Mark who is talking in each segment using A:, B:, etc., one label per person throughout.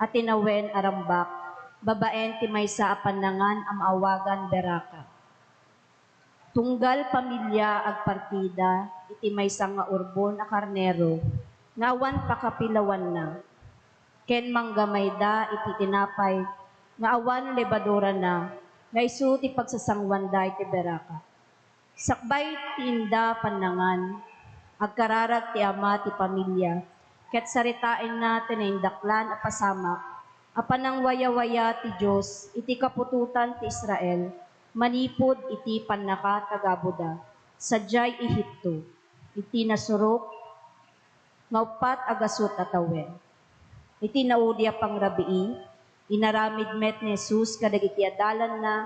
A: at tinawen arambak, babaen ti maysa a panangan am awagan beraka. Tunggal pamilya ag partida, iti maysa nga urbon a karnero, ngawan pakapilawan na. Ken manggamay da iti tinapay, nga awan lebadura na, nga isu ti pagsasangwan da iti beraka. Sakbay tinda panangan, agkararag ti ama ti pamilya, ket saritain natin na indaklan a pasamak, apanang waya-waya ti Diyos, iti kapututan ti Israel, manipod iti panaka tagabuda, sadyay Ehipto, iti nasurok, ngaupat agasut atawen. Iti naudya pang rabii, inaramid met ni Jesus kadag iti adalan na,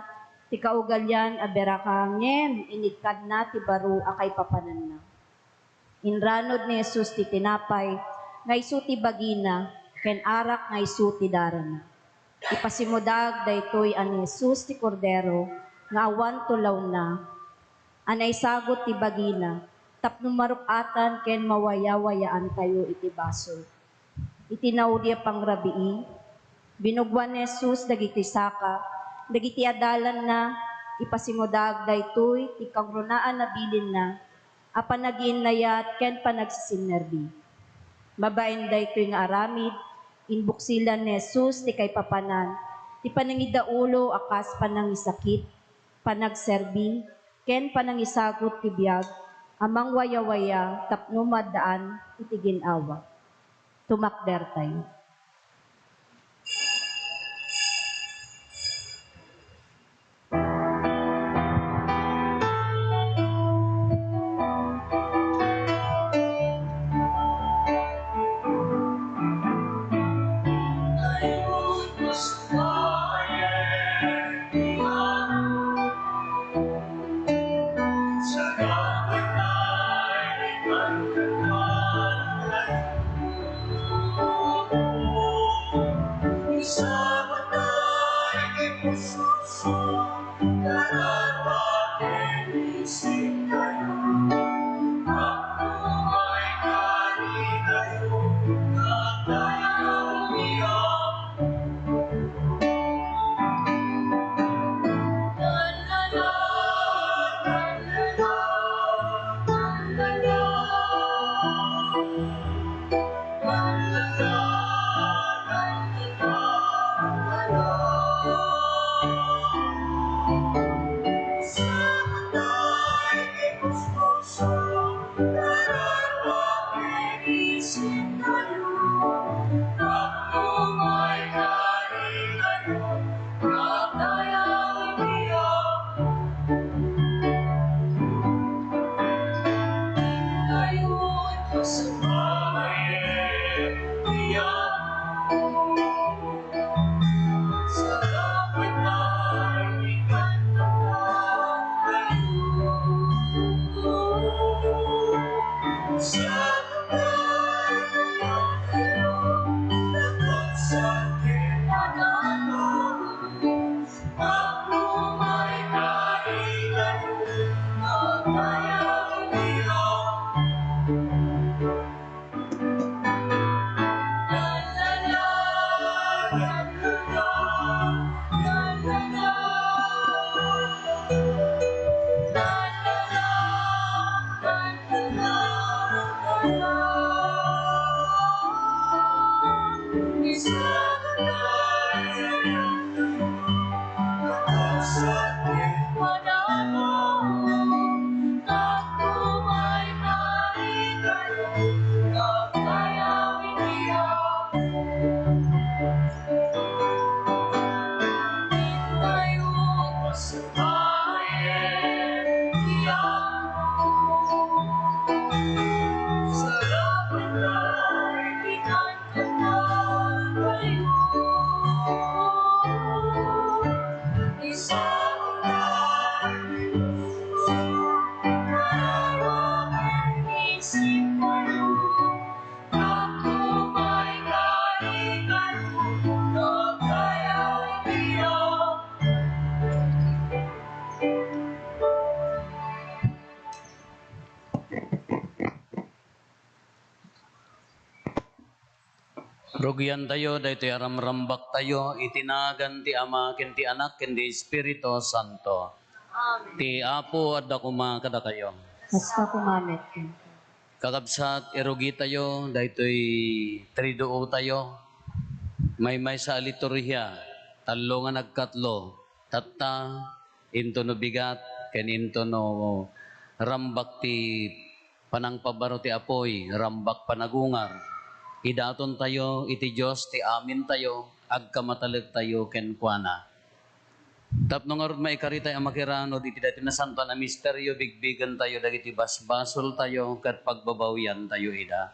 A: ti kaugalyan a beraka ngem inikad na ti baro akay papanan na. Inranod ni Jesus ti tinapay, nga isu ti bagina, ken arak nga isu ti darana. Ipasimudag daytoy ani Jesus ti kordero, nga awan tulaw na, anay sagot ti bagina, tapno marukatan ken mawaya-wayaan tayo iti basol. Iti naudya pang rabii, binugwan ni Jesus dagiti saka, dagiti adalan na, ipasimudag daytoy ti kangrunaan na bilin na, apan naginlayat ken panagsisinnerbi. Babaen daytoy nga aramid, inbuksilan ni Jesus ti kay papanan, ti panangidaulo akas panangisakit, panagserbi, ken panangisagot ti biag, amang waya-waya tapno maddaan iti ginawa. Tumakder tayo.
B: Rugyan tayo, dahito aramrambak tayo, itinagan ti Ama, ken ti Anak, ken ti Espiritu Santo. Amen. Ti Apo at dakuma kada kayo.
A: Basta kumamit.
B: Kakabsat, erugi tayo, dahito'y triduo tayo. May sa liturhiya, talo nga nagkatlo, tatta, into no bigat, ken into no rambak ti panangpabaro ti apoy, rambak panagungar. Idaton tayo, iti Diyos, ti amin tayo, agkamatalag tayo, ken kuana. Tapno nga rin maikaritay ang makirano, iti dati na santo na misteryo, bigbigan tayo, dagiti basbasol tayo, kat pagbabawyan tayo ida.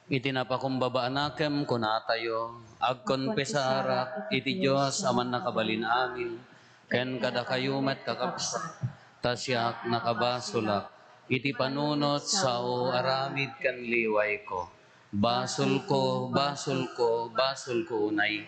B: Iti napakumbabaan kuna tayo, agkonpesarak, iti Diyos, aman nakabalin amin, ken kada kayumat kakabsat, tasyak nakabasulak, iti panunot sa o aramid kan liway ko. Basul ko, basul ko, basul ko unay.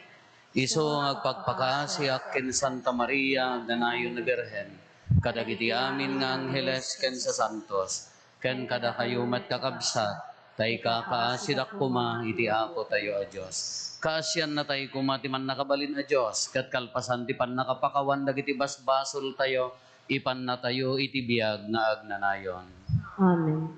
B: Iso agpagpakaasiak ken Santa Maria, ganayon na Birhen, kadagiti amin nga angheles ken sa santos, ken kada kayumat kakabsat, tay kakaasidak kuma iti Apo tayo a Diyos. Kaasyan na tayo kuma ti man nakabalin a Diyos, kat kalpasan ti pan nakapakawan dagiti basbasol tayo, ipan na tayo iti biyag nga agnanayon.
A: Amen.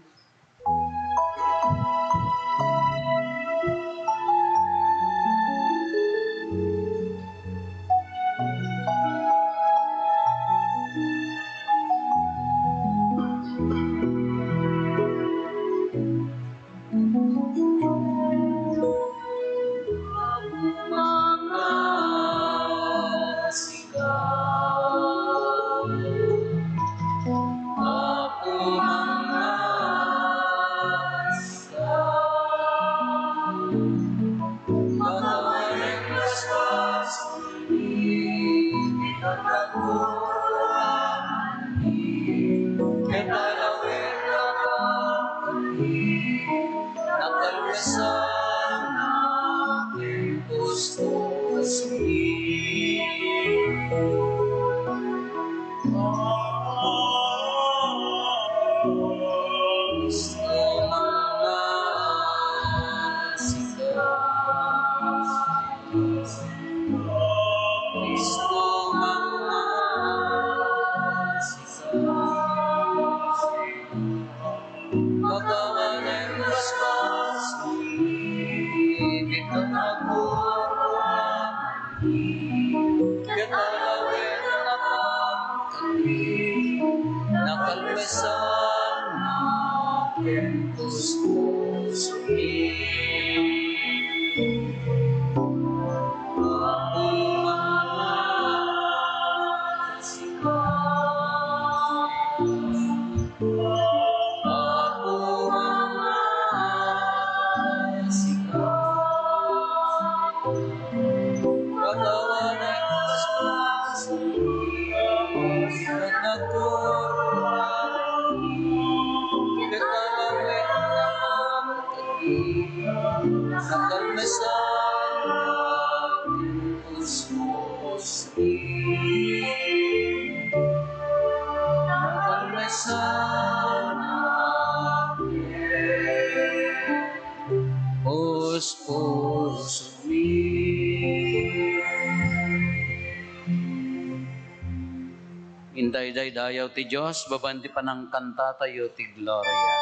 B: Intay day dayaw ti Diyos, babanti pa ng kanta tayo ti Gloria.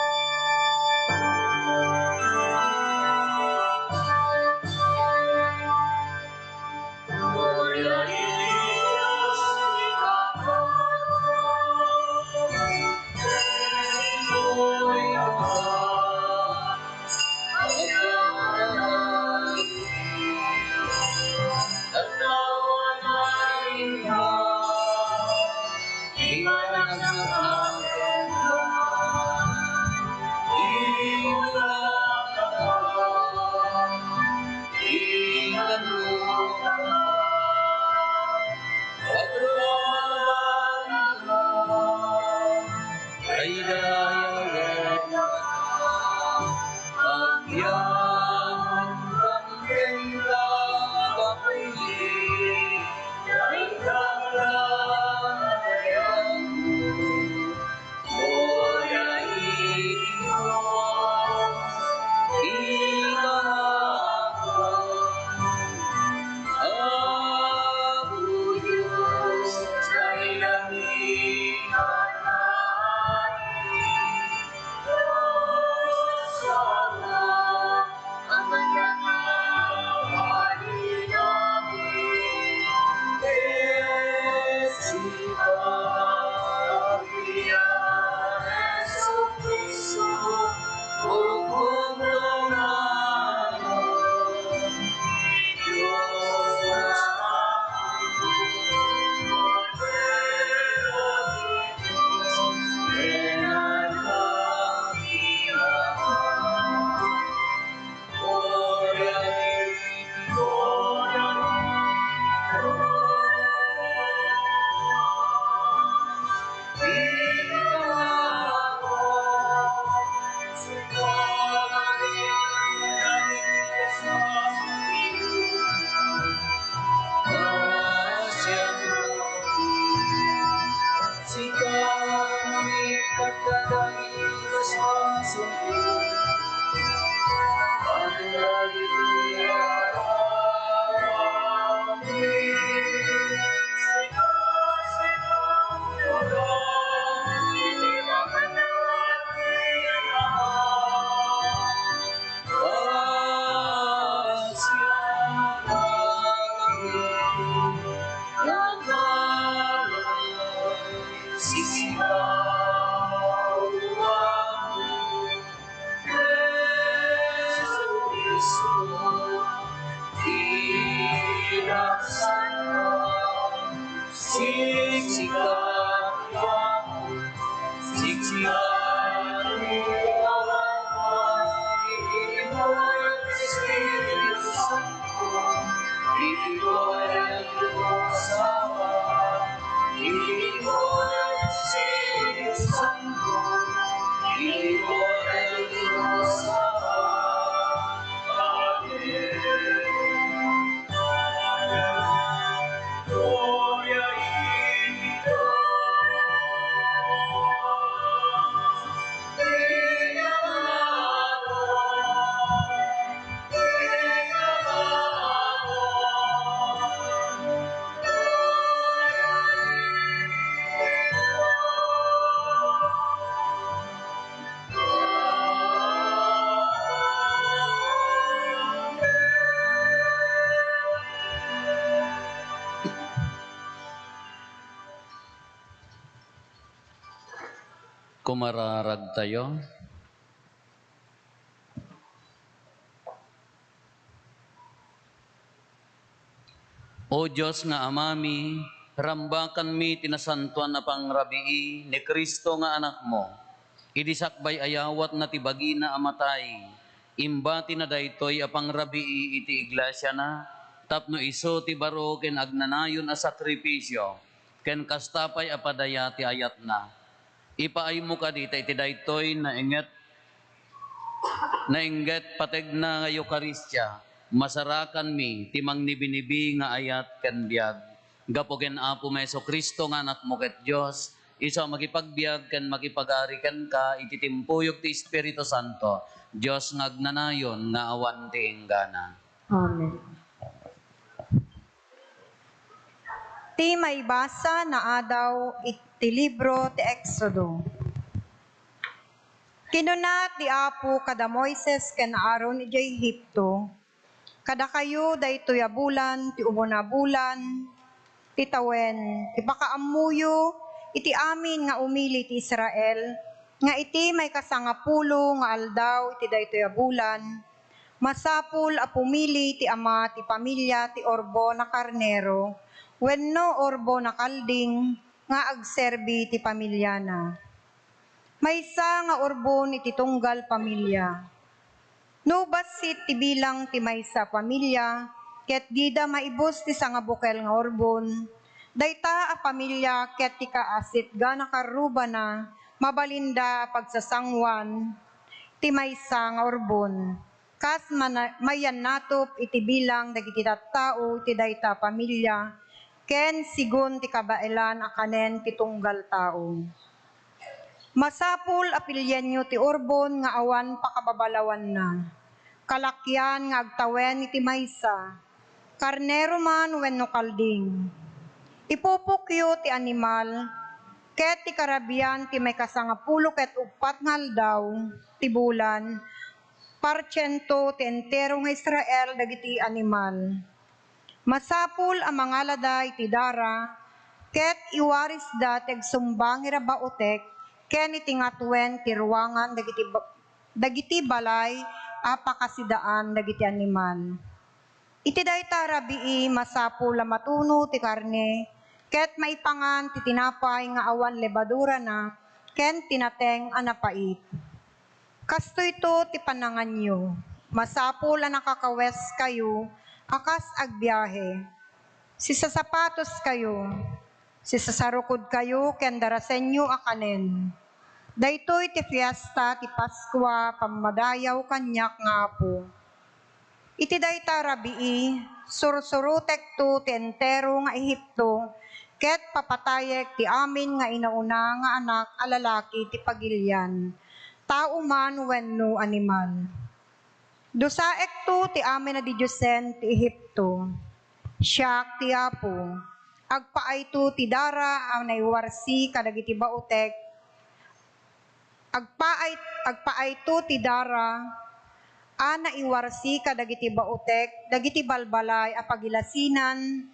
B: Kumararag tayo. O Diyos nga amami, rambakan mi tinasantuan na pangrabii ni Kristo nga anak mo. Idisakbay ayawat na tibagi na amatay. Imbati na daytoy apang rabii iti iglesia na. Tapno iso ti baro ken agnanayon a sakripisyo. Ken kastapay apadaya ti ayat na. Ipaay mo ka dita iti daytoy na inget pateg na nga Eukaristya. Masarakan mi timang nibinibi nga ayat ken biag. Gapogen apo meso Kristo nga anak mo ket Dios. Iso makipagbiag ken makipagari ken ka iti timpuyog ti Espiritu Santo. Dios nga agnanayon nga awan ti enggana.
A: Amen.
C: Ti maibasa na adaw iti libro ti Exodo. Kinunat di Apo kada Moises ken Aaron iti Ehipto. Kada kayo daytoy a bulan ti umuna bulan ti tawen ti pakaamuyo iti amin nga umili ti Israel nga iti may kasangapulo nga aldaw iti daytoy a bulan. Masapul a pumili ti ama ti pamilya ti orbo na karnero wenno orbo na kalding nga agserbi ti pamilyana. Maysa nga orbon iti tunggal pamilya. No basit ti bilang ti maysa pamilya, ket dida maibos ti sangabukel nga orbon, dayta a pamilya ket ti kaasit gana karuba na mabalinda a pagsasangwan ti maysa nga orbon. Kas mayan natop iti bilang dagiti tattao ti dayta pamilya, ken sigon ti kabailan a kanen ti tunggal tao. Masapul apilyan nyo ti orbon nga awan pakababalawan na. Kalakyan nga agtawen iti maysa. Karnero man wenno kalding. Ipupukyo ti animal, ket ti karabian ti may kasangapulo ket upat nga aldaw ti bulan, parsyento ti entero nga Israel dagiti animal. Masapul ang mangaladay ti dara, ket iwaris da tegsumbang irabaotek, ken itingatwen ti ruangan dagiti balay apakasidaan dagiti animal. Iti dayta rabii masapo la matuno ti karne, ket maipangan ti tinapay nga awan lebadura na, ken tinateng a napait. Kasto ito ti pananganyo, masapo la nakakawes kayo, akas agbiyahe. Sisasapatos kayo, sisasarukod kayo, ken darasenyo akanen. Daytoy ti fiesta ti Paskwa pamadayaw kanyak nga apo. Iti dayta rabii, sursurutek to ti entero nga Ehipto, ket papatayek ti amin nga inauna nga anak a lalaki ti pagilyan, tao man wenno animal. Dusaek to ti amin na di Diyosen ti Ehipto, siak ti apo, agpaay to ti dara ang naiwarsi kadagiti baotek, agpaay to ti dara ana iwarsi kadagiti baotek, dagiti balbalay a pagilasinan,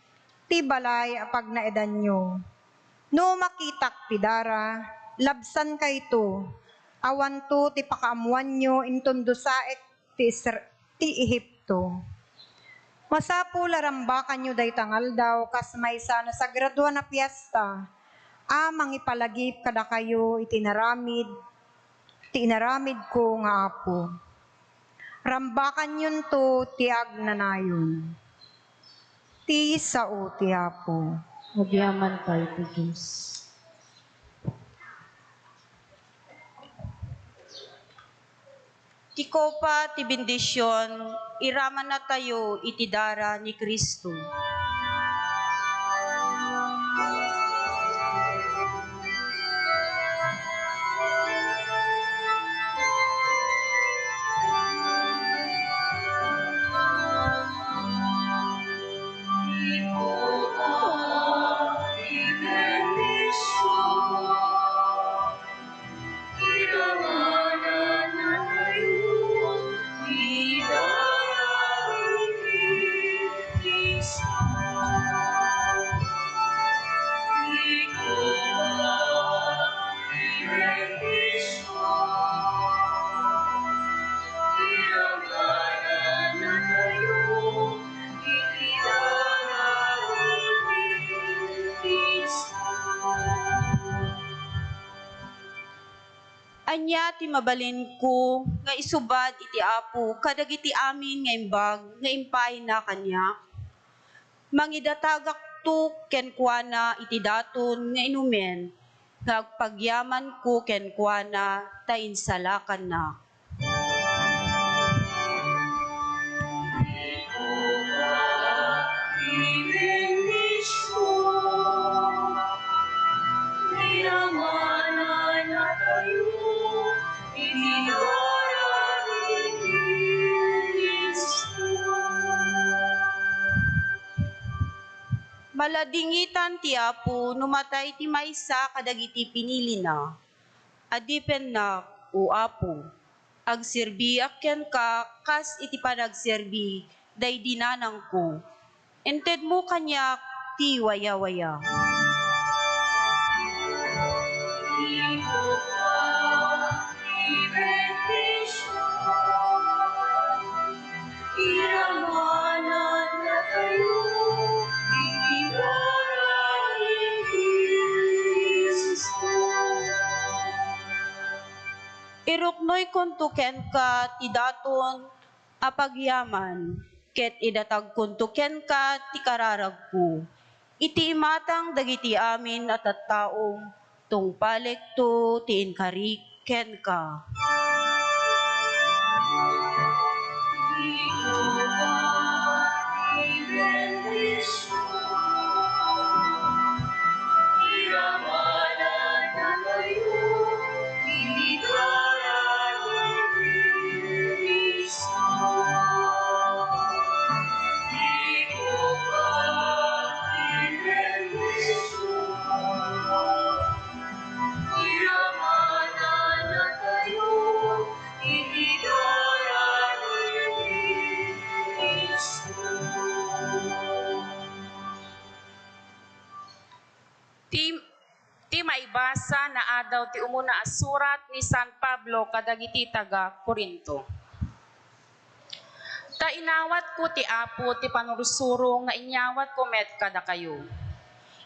C: ti balay a pagnaedanyo. No makitak ti dara, labsan kayto, awan to ti pakaamuanyo inton dusaek ti Ehipto. Masapo larambakan nyo daytangal daw, kas maysa na sa graduan na piyesta, mangipalagip kada kayo itinaramid ko nga apo. Rambakan yun to tiag nanayon. Ti sao ti apo.
A: Nagyaman kayo ti Diyos.
D: Ti kopa ti bendisyon, iraman na tayo iti dara ni Kristo. Anya ti mabalin ko nga isubad iti apo kadagiti amin nga imbag nga impay na kanya. Mangidatagak to kenkwana iti daton nga inumen, nga agpagyaman ko kenkwana ta insalakan na. Maladingitan ti apo numatay ti maysa kadagiti pinili na. Adipen na o apo, agserbiak ken ka kas iti panagserbi day dinanang ko. Ented mo kanyak ti waya-waya. Iruknoy kuntuken ka ti daton apagyaman, ket idatag kuntuken ka ti kararag ko. Iti imatang dagiti amin at tattaong tungpalek to ti inkarik ken ka.
E: maibasa na adaw ti umuna a surat ni San Pablo kadagiti taga Corinto. Ta inawat ko ti Apo ti panursuro nga inyawat ko met kada kayo.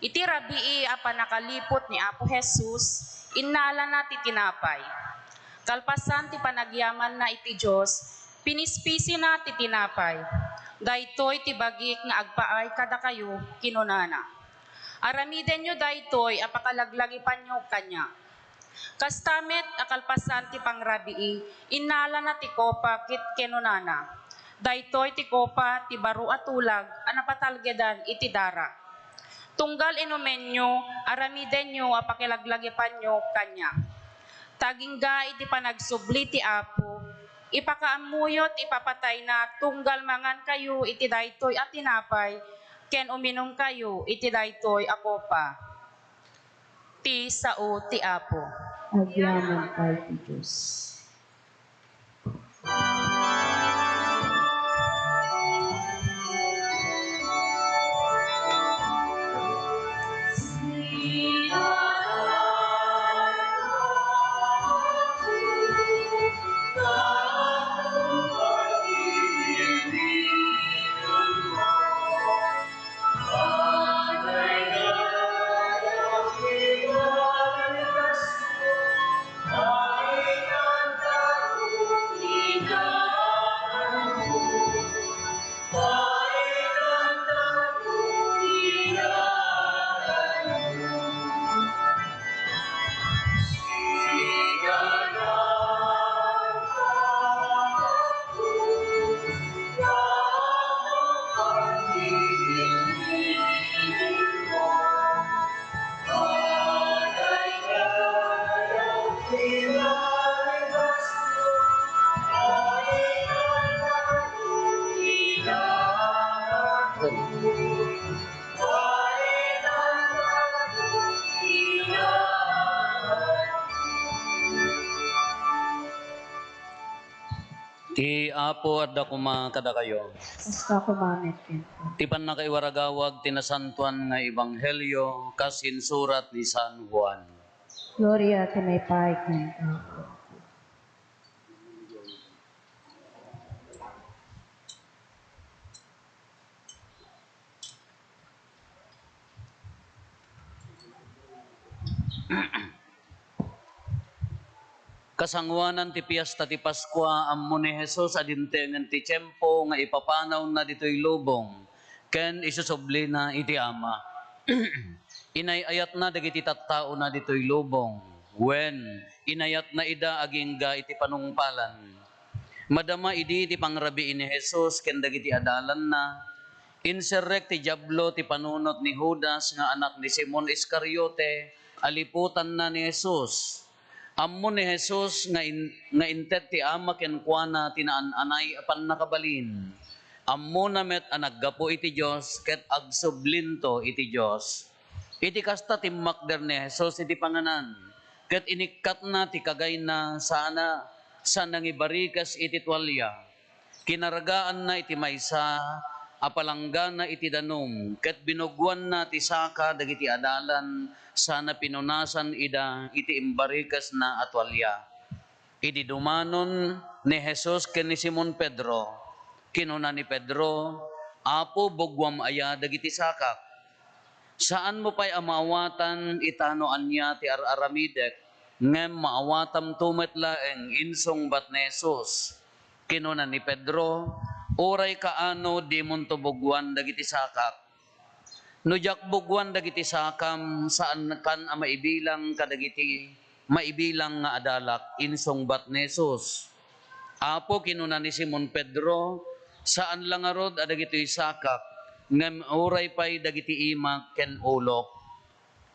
E: Iti rabii a panakalipot ni Apo Jesus, innala na ti tinapay. Kalpasan ti panagyaman na iti Diyos, pinispisi na ti tinapay. Daytoy ti bagik nga agpaay kada kayo kinunana. Aramiden nyo daytoy apakalaglagi nyo kanya. Kastamet akalpasan ti pangrabii, innala na ti kopa kit kinunana. Daytoy ti kopa ti baro at tulag anapatalgedan iti dara. Tunggal inumen nyo, aramiden nyo apakilaglagi nyo kanya. Tagingga iti panagsubli ti Apo, ipakaamuyot ipapatay na tunggal mangan kayo iti daytoy at tinapay, ken uminom kayo iti daytoy ako pa. Ti sao ti Apo.
A: Agyaman tayo ti Diyos.
B: Ti Apo at dakuma kada kayo.
A: Basta kumamet ken.
B: Ti panakaiwaragawag tinasantuan nga ebanghelyo kasin surat ni San Juan.
A: Gloria ti may paik ng Apo.
B: Kasangwanan ti piyesta ti Paskwa ammo ni Jesus adintengen ti tiyempo nga ipapanaw na ditoy lubong ken isusubli na iti Ama. Inayayat na dagiti tattao na ditoy lubong wen inayat na ida agingga iti panungpalan. Madama idi ti pangrabii ni Jesus ken dagiti adalan na inserrek ti diablo ti panunot ni Judas nga anak ni Simon Iscariote aliputan na ni Jesus. Ammo ni Jesus nga inted ti Ama ken kuana tinaan-anay apan nakabalin. Ammo na met anaggapo iti Dios ket agsublinto iti Dios. Iti kasta timmakder ni Jesus iti panganan. Ket inikkat na ti kagay na sana sa nangibarikas iti tuwalya. Kinaragaan na iti maysa, apalanggan na iti danum, ket binugwan na ti saka dagiti adalan, sana pinunasan ida iti imbarikas na atwalya. Idi dumanon ni Jesus ken ni Simon Pedro, kinuna ni Pedro, Apo bugwam aya dagiti sakak. Saan mo pa'y amawatan itanoan niya ti araramidek, ngem maawatam tumet laeng insong bat ni Jesus. Kinuna ni Pedro, oray kaano di mon tubugwan dagiti sakak. Nujak bugwan dagiti sakam saan kan a maibilang kadagiti maibilang nga adalak insong bat ni Jesus. Apo kinuna ni Simon Pedro, saan lang arod adagiti sakak ngem oray pay dagiti imak ken ulok.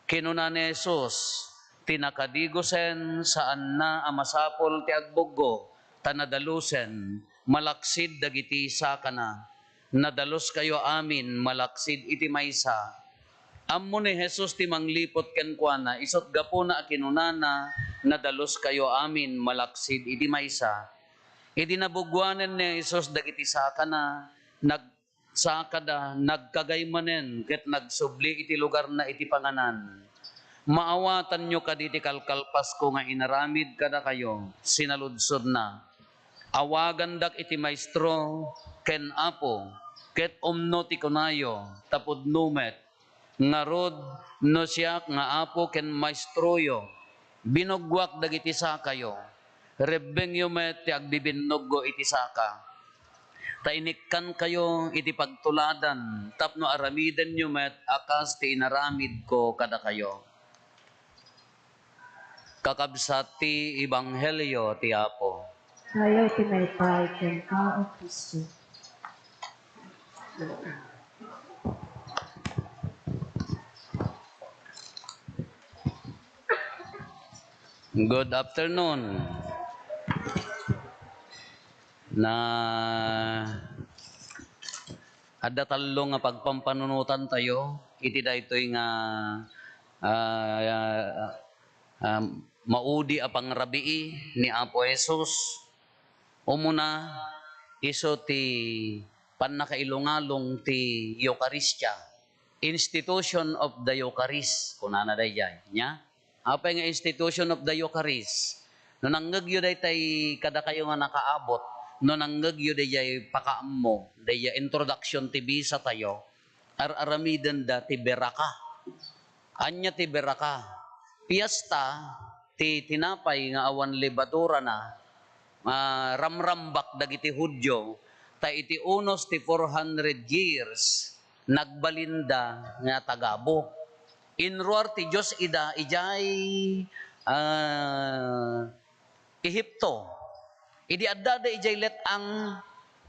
B: Kinuna ni Jesus, tinakadigosen saan na amasapol ti agbuggo tanadalusen malaksid dagiti sakana. Nadalos kayo amin malaksid iti maysa. Ammo ni Jesus ti manglipot ken kuana isot gapo na kinunana nadalos kayo amin malaksid iti maysa. Iti nabugwanen ni Jesus dagiti sakana nagsakada nagkagaymanen ket nagsubli iti lugar na iti panganan. Maawatan nyo kaditi kalkalpas ko nga inaramid kada kayo, sinaludsod na. Awagan dak iti maestro, ken apo, ket omno ti kunayo, tapod numet, ngarod no siyak nga apo ken maestroyo, binugwak dagiti sakayo, rebeng yumet ti agbibinuggo iti saka. Tainikkan kayo iti pagtuladan, tapno aramiden yumet akas ti inaramid ko kada kayo. Kakabsat ti Ebanghelyo ti Apo.
A: Tayo tinaypay ken ka, O Kristo.
B: Good afternoon. Na adda tallo nga pagpampanunutan tayo, iti daytoy nga maudi a pangrabii ni Apo Jesus. Umuna, iso ti pannakailungalong ti Eucharistia, Institution of the Eucharist, kunana dayjay, nya? Apay nga Institution of the Eucharist, no nanggagyo daytay kada kayo nga nakaabot, no nanggagyo dayjay pakaammo, dayjay introduction ti bisa tayo, aramiden da ti beraka. Anya ti beraka, piyesta ti tinapay nga awan lebadura na, ramrambak dagiti Hudyo, ta iti unos ti 400 years, nagbalinda nga tagabo. Inruar ti Diyos ida, ijay Ehipto. Idi addada ijay let ang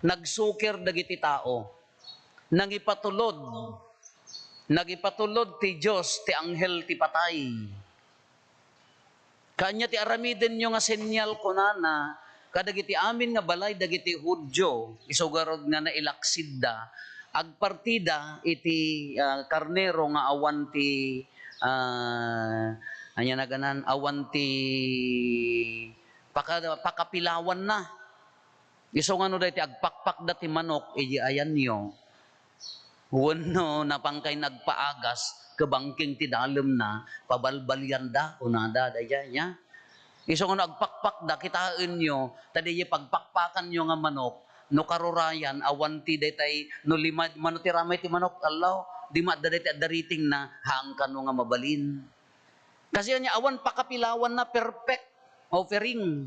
B: nagsukir dagiti tao. Nagipatulod ti Diyos ti anghel ti patay. Kanya ti aramiden nyo nga senyal kunana, kadagiti amin nga balay dagiti Hudyo, isugarod nga nailaksid da, agpartida iti karnero nga awan ti anya na ganan, awan ti pakapilawan na. Iso nga no dati agpakpak dati manok, iji ayan nyo. Wano napangkay nagpaagas, kabangking tidalem na, pabalbalyan da, kunada, daya niya. Iso nga nagpakpak da, kitain nyo, tadi pagpakpakan nyo nga manok, no karurayan, awan ti detay, no lima, mano ti ramay ti manok, alaw, di madda detay adariting na, hangkan no nga mabalin. Kasi niya, awan pakapilawan na perfect offering.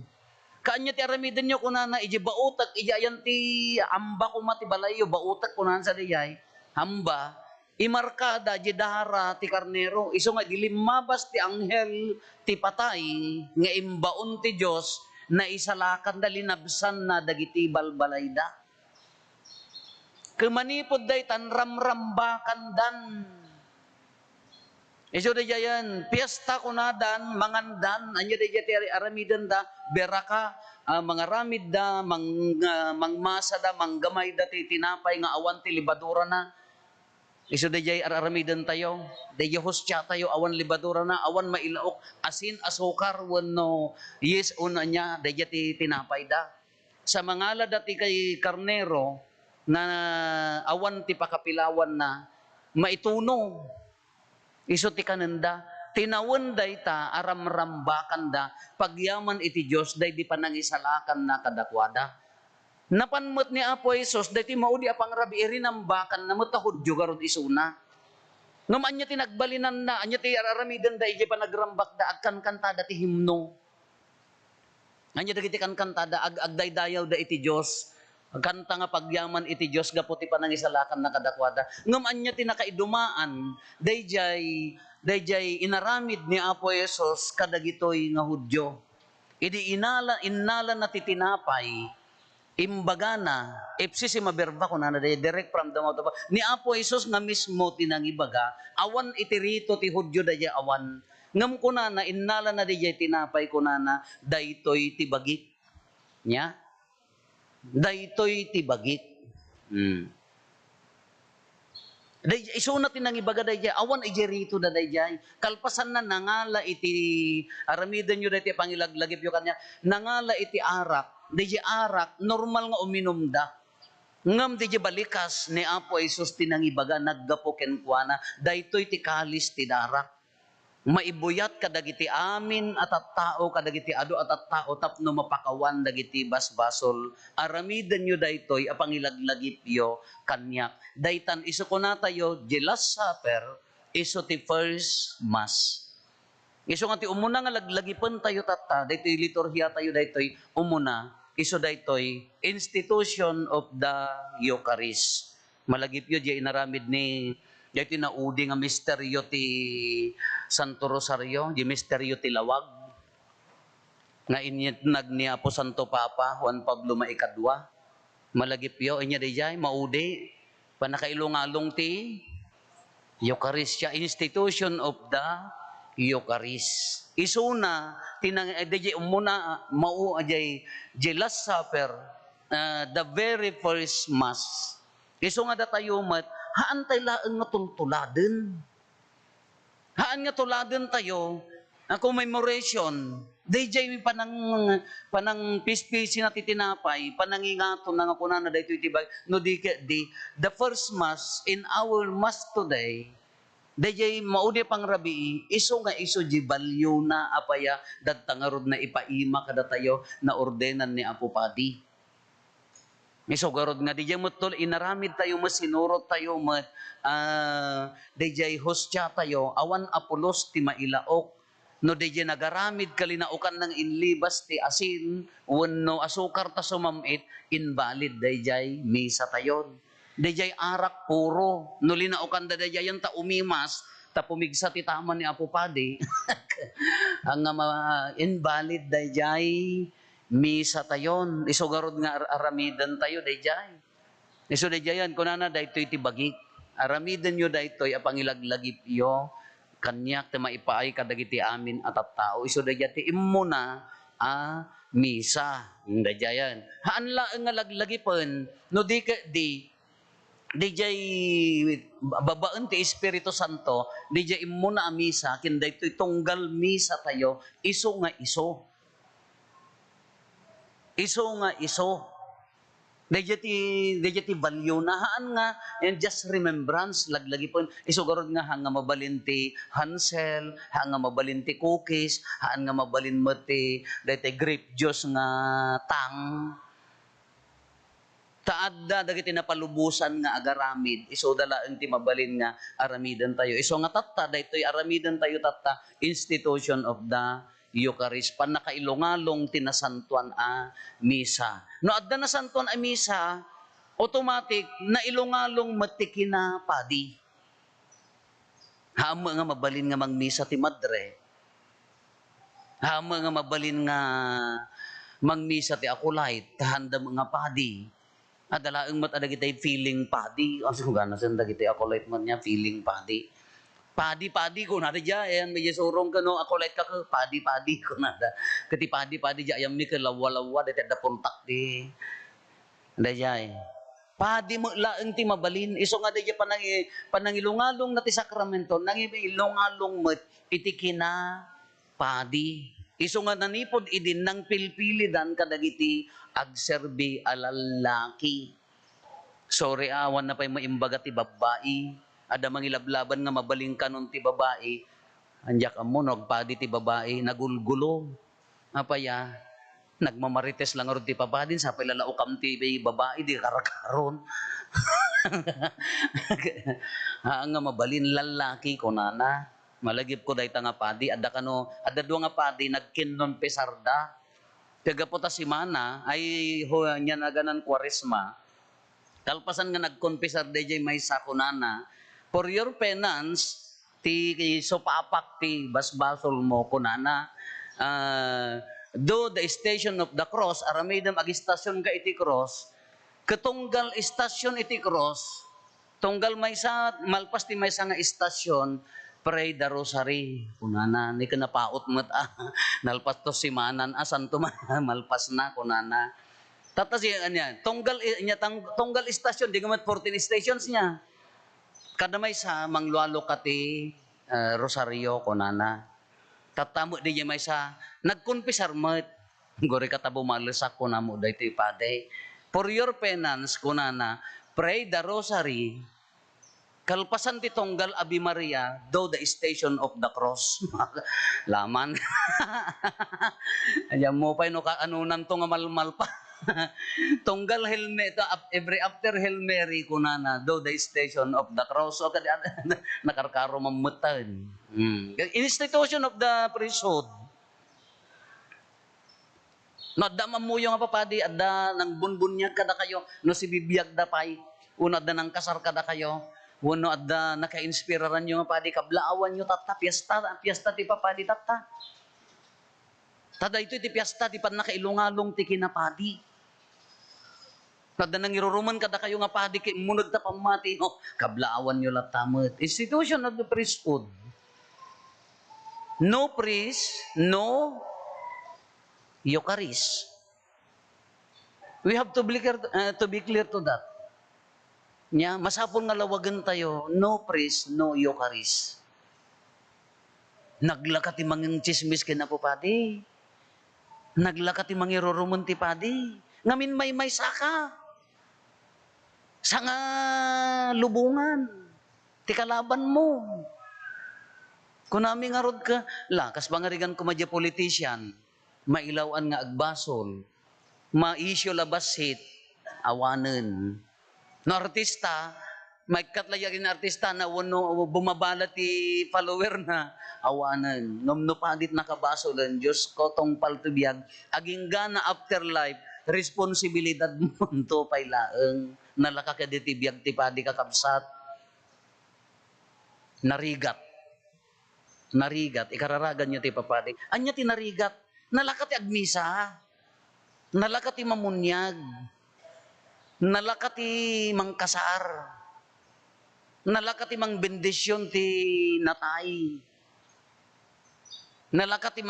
B: Kanya ti aramiden nyo kunana, iji bautak, iji ayan ti amba kumati balayo, bautak kunan sa diyay, hamba, imarkada, jidahara, ti karnero, iso nga, dilimabas ti anghel, ti patay, nga imbaon ti Diyos, na isalakan da linabsan na dagiti balbalayda. Kumanipod day tan ramrambakan dan. Iso da yan, piyesta kunadan, mangandan, anya da jati aramidan da, beraka, mga ramid da, mangmasa da, manggamay da, ti tinapay nga awan ti libadura na. Iso da jay aramidan tayo, da hostya tayo, awan libadura na, awan mailaok, asin, asukar, wano, yes, una niya, da jati tinapay da. Sa mga dati kay karnero, na awan ti pakapilawan na, maituno. Iso ti kananda, tinawan day ta, aramrambakan da, pagyaman iti Diyos, day di panangisalakan na kadakwada. Napanmot ni Apo Jesus, day ti maudi apang rabi, irinambakan na matahod yugarod isuna. Ngam anya ti nagbalinan na, anya ti araramidan day, di panagrambak da, agkan kantada ti himno. Anya da kiti kan kantada, agdaydayaw da iti Diyos, kanta nga pagyaman iti Diyos gaputi pa nang isalakan na kadakwada. Ngam anya tinakaidumaan, dayjay inaramid ni Apo Jesus kadagitoy nga Hudyo. Idi inala na titinapay, imbagana, si maberba ko na direct from the mouth of ni Apo Jesus nga mismo tinangibaga, awan itirito ti Hudyo dayjay awan. Ngam kunana, inala na dayjay tinapay kunana, daytoy tibagik. Nya? Daytoy tibagik. Isuna tinangibaga dayjay, awan ijerito da dayjay. Kalpasan na nangala iti, aramidan nyo dayjay pangilaglagip yung kanya, nangala iti arak, dayjay arak, normal nga uminom da. Ngam dayjay balikas ni Apo Jesus tinangibaga, naggapo kenkwana, daytoy ti kalis ti darak. maibuyat kadagiti amin at tao kadagiti ado at tao tapno mapakawan dagiti basbasol aramiden yu daytoy apangilaglagipyo kanyak daytan isu kunatayo the last supper isu ti first mass isu nga ti umuna nga laglagipen tayo tatta daytoy liturhiya tayo daytoy umuna isu daytoy institution of the Eucharist malagipyo di inaramid ni daytoy naudi nga misteryo ti Santo Rosario, di misteryo ti lawag. Nga inyitnag ni Apo Santo Papa, Juan Pablo Maikadwa. Malagipyo, inya di jay, maudi. Panakailungalong ti Eucharistia, institution of the Eucharist. Isuna, di umuna, mau ajay, di last supper, the very first mass. Isu nga datayo mat, haan tayo laang nga tultuladen. Haan nga tuladen tayo, commemoration, DJ panang pispisi na titinapay, panangingato na nga kuna na dayto itibay, no di the first mass in our mass today, DJ maudi pang rabii, iso nga iso di balyo na apaya, dadtangarod na ipaima kada tayo na ordenan ni Apo Padi. Miso garod nga DJ mutol inaramid tayo masinurot tayo DJ hostya tayo awan apulos ti mailaok no DJ nagaramid kalinaukan ng inlibas ti asin wenno asukar ta sumamit invalid DJ misa tayon DJ arak puro no linaukan da DJ yan ta umimas ta pumigsa ti taman ni Apo Padi ang invalid DJ misa tayon isugarod nga aramidan tayo dayjay isu dayjayan kunana daytoy ti bagik aramidan yo daytoy apangilaglagip yo kanyak ti maipaay kadagiti amin at tao isu dayjay ti immuna a misa dayjayan haan la nga laglagipen no di DJ babaan ti Espiritu Santo DJ immuna a misa kin daytoy tunggal misa tayo isu nga isu iso. Dayjati value na haan nga and just remembrance laglagi po iso garod nga hanga mabalin ti Hansel, hanga mabalin ti cookies, haan nga mabalin mo ti dayta grape juice nga tang. Taadda dagiti napalubusan nga agaramid iso dalaeng ti mabalin nga aramidan tayo. Iso nga tatta daytoy aramidan tayo tatta institution of the Eucharist, panakailungalong tinasantuan a misa. No, adda na santuan a misa, automatic, na ilungalong matikina padi. Hama nga mabalin nga mangmisa ti madre. Hama nga mabalin nga mangmisa ti akulait, tahanda nga padi. Adalaang matadagitay feeling padi. Ang sugana saan dagitay akulait man niya, feeling padi. Padi ko nada dyan, may surong ka no, ako light ka padi ko nada. Kati padi dyan, ayam ni ka lawa-lawa, dati ada puntak di. Nada dyan. Padi mo laeng ti mabalin, iso nga dyan panangilungalong na ti sakramento, nangilungalong mo iti kina padi. Iso nga nanipod idin ng pilpilidan kadagiti agserbi alalaki. Sorry, awan na pa'y maimbaga ti babae. Ada mangilablaban nga mabaling kanon ti babae, anjak amo nagpadi ti babae, nagulgulo. Apaya, nagmamarites lang aro ti papadin, sa palalaukam ti babae, di karakaron. Haan nga mabalin lalaki ko nana, malagip ko dahi nga padi, ada dua nga padi, nagkinon pesarda. Tagapota si Mana, ay niya naganan kwaresma, kalpasan nga nagkonpesar DJ may sakunana, for your penance, ti sopapak ti basbasol mo kunana, do the station of the cross, aramidam agistasyon ka iti cross, katunggal istasyon iti cross, tunggal maysa, malpas ti maysa nga istasyon, pray the rosary, kunana, ni ka napaot mo't nalpas to si Manan, asan to malpas na kunana. Tatas yan, tunggal istasyon, di gamat 14 stations niya. Kada may sa manglualo kati Rosario kunana. Tatamo di may sa nagkonfesar mo gori katabo malasak kunamo daytoy pade. For your penance kunana, pray the rosary Kalpasan ti tunggal Abi Maria, though the station of the cross. Laman. Ayan mo pa, no, kaanunan to nga malmal pa. Tunggal Hail Mary, every after Hail Mary, kunana, though the station of the cross. So, nakarkaro mamutan. Institution of the priesthood. No, adda mamuyo nga papadi, adda nang bunbunyag kada kayo, no si bibiyag da pay, uno adda nang kasar kada kayo, uno adda naka-inspiraran nyo nga padi, kablaawan nyo tata, piyesta ti papadi tata. Tada ito ti piyesta, ti pan nakailungalong ti kinapadi. Tada nang iruruman kada kayo nga padi, munod ta pamati, no, kablaawan nyo latamot. Institution of the priesthood. No priest, no Eucharist. We have to be clear to that. Nya, masapon nga lawagan tayo, no priest, no Eucharist. Naglakati manging chismis kina po padi. Naglakati mangirurumon ti padi. Ngamin may saka. Sa nga lubungan. Ti kalaban mo. Kung namin nga rod ka, lakas bangarigan ko madya politician, mailawan nga agbasol, maisyo labasit, awanen. No artista, may katlayagin na artista na wano bumabala ti follower na awanen. Nomnopadit nakabasolan, Diyos ko tong paltubiyag, aging gana afterlife, responsibilidad mo to pay laeng, nalakakaditibiyag ti padi kakabsat. Narigat, ikararagan nyo ti papadi. Anya ti narigat, nalakati agmisa, nalakati mamunyag, nalakati mangkasar, nalakati mang bendisyon ti natay, nalakati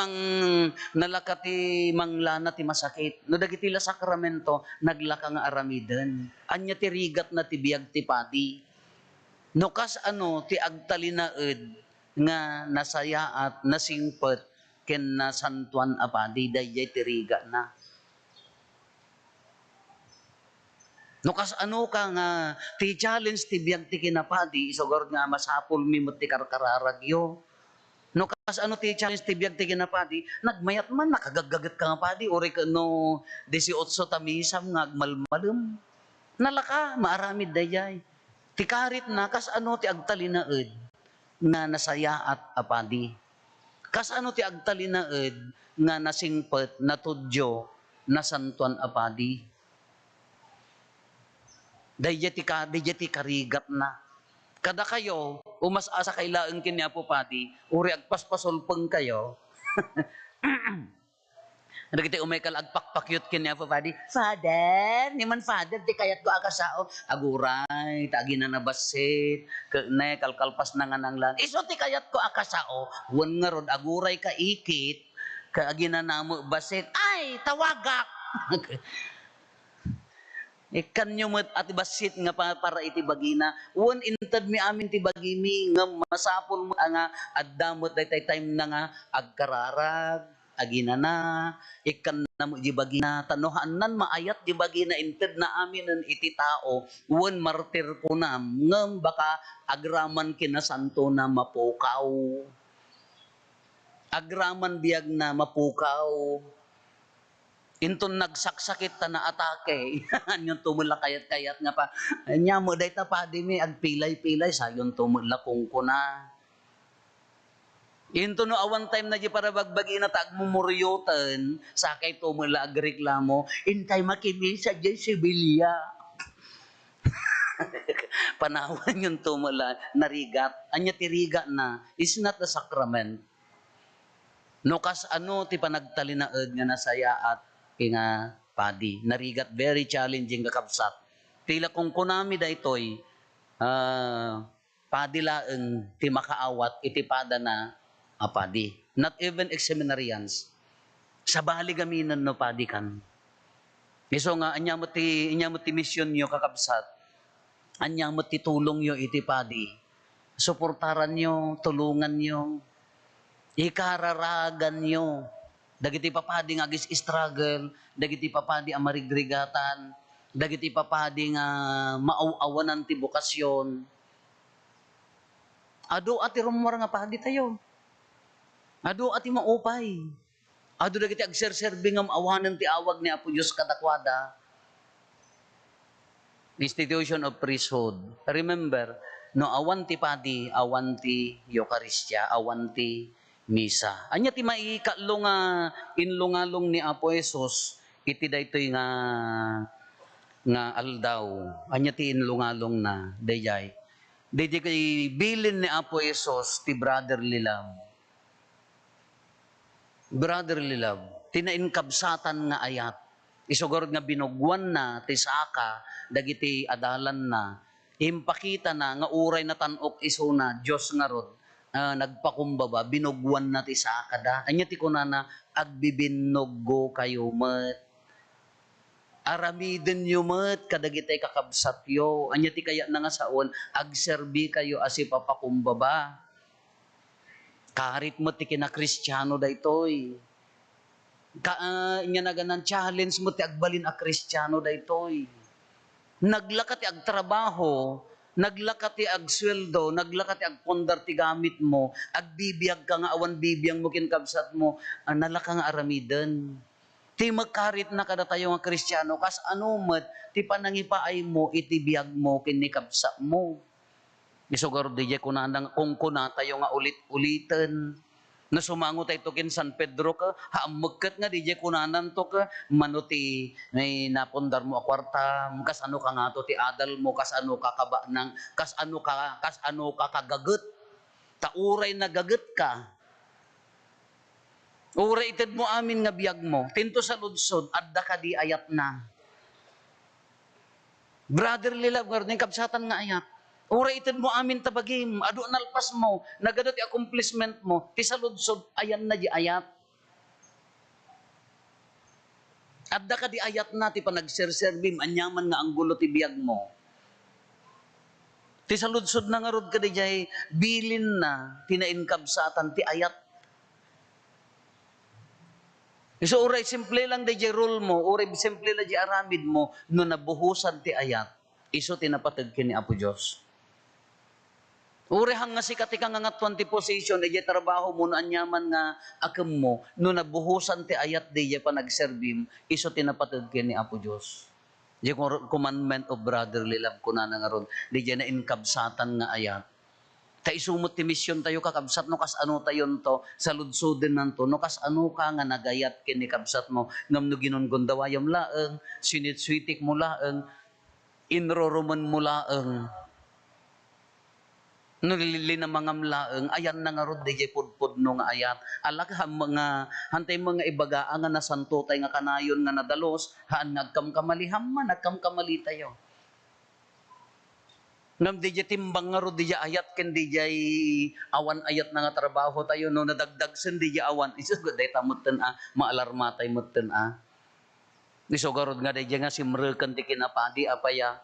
B: mang lana ti masakit. No dagiti la sakramento, naglaka nga aramiden. Anya ti rigat na ti biag ti padi. No kas ti agtalinaed nga nasaya at nasingpet ken na santuan apadi dayjay tiriga na. No kas ka nga ti challenge ti biag ti kinapadi isogor nga masapul mimot ti karkararagyo. No kas ti challenge ti biag ti kinapadi nagmayat man nakagaggaget ka nga padi ori ka no 18 tamisam nga agmalmalem. Nalaka maaramid dayjay. Ti karit na kas ti agtalinaed nga nasaya at apadi. Kas ti agtalinaed nga nasingpet, natudyo, nasantuan apadi. Dayjay ti karigat na. Kada kayo, umasasa kay laeng kini Apo Padi, uri agpaspasulpeng kayo. Ano kita umaykal agpakpakyut kini Apo Padi, Father, niman Father, di kayat ko akasao. Aguray, tagi na nabasit, kalkalpas na nga nang lan. Iso ti kayat ko akasao, wan nga rod, aguray ka ikit, kaagi na namo basit, ay, tawagak. Ikan nyo mat at basit nga para iti bagina. Wan intad mi amin ti bagimi nga masapol mo nga addamot daytay time na nga agkararag. Agina na, ikan na mo di bagina, tanuhan nan maayat di bagina, inted na aminin iti tao, wan martir ko na, ngam baka agraman kinasanto na mapukaw. Agraman biyag na mapukaw. Inton nagsaksakit ta na atake, yung tumula kayat-kayat nga pa, nya mo day tapadi mi, agpilay-pilay, sayon tumula kung kuna. Into no awan time na di para bagbagi na tagmumuryotan, sakay tumula agreklamo, intay makimi sa di Sibilya. Panawan yung tumula, narigat. Anya tiriga na, is not the sacrament. No kas ti panagtalinaed nga nasaya at nga padi. Narigat, very challenging kakabsat. Tila kung kunami da ito'y, padi laeng ti makaawat, itipada na apadi. Not even ex-seminarians. Sa bali gaminan no padi kan. Iso nga, anya mo ti mission nyo kakabsat. Anya mo ti tulong nyo iti padi. Suportaran nyo, tulungan nyo. Ikararagan nyo. Dagiti papadi nga agis struggle. Dagiti papadi ang marigrigatan. Dagiti papadi nga maawanan ti bukasyon. Ado ati rumor nga padi tayo. Ado ati maupay. Ado dagiti agserserbi nga maawanan ti awag ni Apo Diyos kadakwada. Institution of priesthood. Remember, no awan ti padi, awan ti Eucharistia, awan ti misa. Anya ti maikatlo nga inlungalong ni Apo Jesus, iti daytoy nga aldaw. Anya ti inlungalong na dayay. Dayjay kay bilin ni Apo Jesus ti brotherly love. Brotherly love. Tinainkabsatan nga ayat. Isugurod nga binugwan na ti saka dagiti adalan na. Impakita na nga uray na tanok iso na Diyos nga rod. Nagpakumbaba, binugwan na ti saka da. Anya ti kunana, agbibinugo kayo met. Aramiden nyo met, kadagitay kakabsat yo. Anya ti kaya na nga saon, agserbi kayo as ipapakumbaba. Karit mo ti kina-Kristiyano da itoy. Inya na ganan challenge mo ti agbalin a Kristiyano da itoy. Naglakat ti agtrabaho, naglakat ti agsweldo, naglakat ti agpondar ti gamit mo, agbibiyag ka nga awan bibiyang mo kinkabsat mo, nalaka nga aramiden. Ti magkarit na kada tayo nga Kristiyano, kas ano met, ti panangipaay mo, iti biyag mo, kinikabsa mo. Isugaro DJ kunanang kung kuna tayo nga ulit-ulitan. Na sumango tayo kin San Pedro ka, haamagkat nga DJ kunanan to ka, manuti may napundar mo a kwarta, kas ano ka nga to ti adal mo, kas ano ka kaba nang, kas ano ka kagaget. Tauray na gaget ka. Uray ited mo amin nga biyag mo, tinto sa ludsod, adda ka di ayat na. Brotherly love, nga kabsatan nga ayat. Uray ited mo amin tabagim, adu nalpas mo, nagadot ti accomplishment mo, ti sa ludsod, ayan na di ayat. Adda ka di ayat na, ti panagserserbim, anyaman nga ang gulo ti biyag mo. Ti sa ludsod na nga rod ka di jay, bilin na, tinainkabsatan, ti ayat. So, uray, simple lang di rule mo, uray, simple lang di aramid mo, no nabuhusan ti ayat, iso tinapatag kini Apo Diyos. Uray, hang nga si katika nga 20 position, di trabaho mo, no anyaman nga akam mo, no nabuhusan ti ayat di pa nagserbim, iso tinapatag kini Apo Diyos. Di commandment of brotherly love, kunana nga ron, di na inkabsatan nga ayat. Ta isumot ti mission tayo kakabsat no kas ano tayon to sa ludsuden nanto no kas ano ka nga nagayat kini kabsat mo ngam no ginungundawayam laeng sinitswitik mo laeng inroroman mo laeng no lili na mga mlaeng ayan na nga rod di pudpud no nga ayat alak ha mga hantay mga ibaga nga nasanto tay nga kanayon nga nadalos haan nagkamkamali hamman nagkamkamali tayo. Ngam di timbang nga ro di ayat ken di awan ayat na nga trabaho tayo no nadagdag sen di awan isus gud day tamutten maalarma tay mutten Iso garod nga day nga simreken ti kinapadi apaya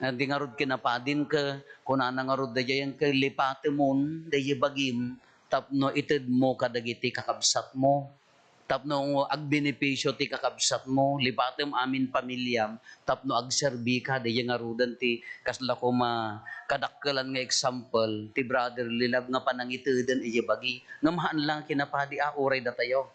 B: di nga rod kinapadin ka kunana nga rod day yang kelipate mon day bagim tapno ited mo kadagiti kakabsat mo. Tapno agbenepisyo ti kakabsat mo, lipatem amin pamilyam, tapno agserbi ka, di nga rudan ti kasla ko kadakkelan nga example, ti brotherly love nga panangiteden iya bagi, nga mahaan lang kinapadi uray da tayo.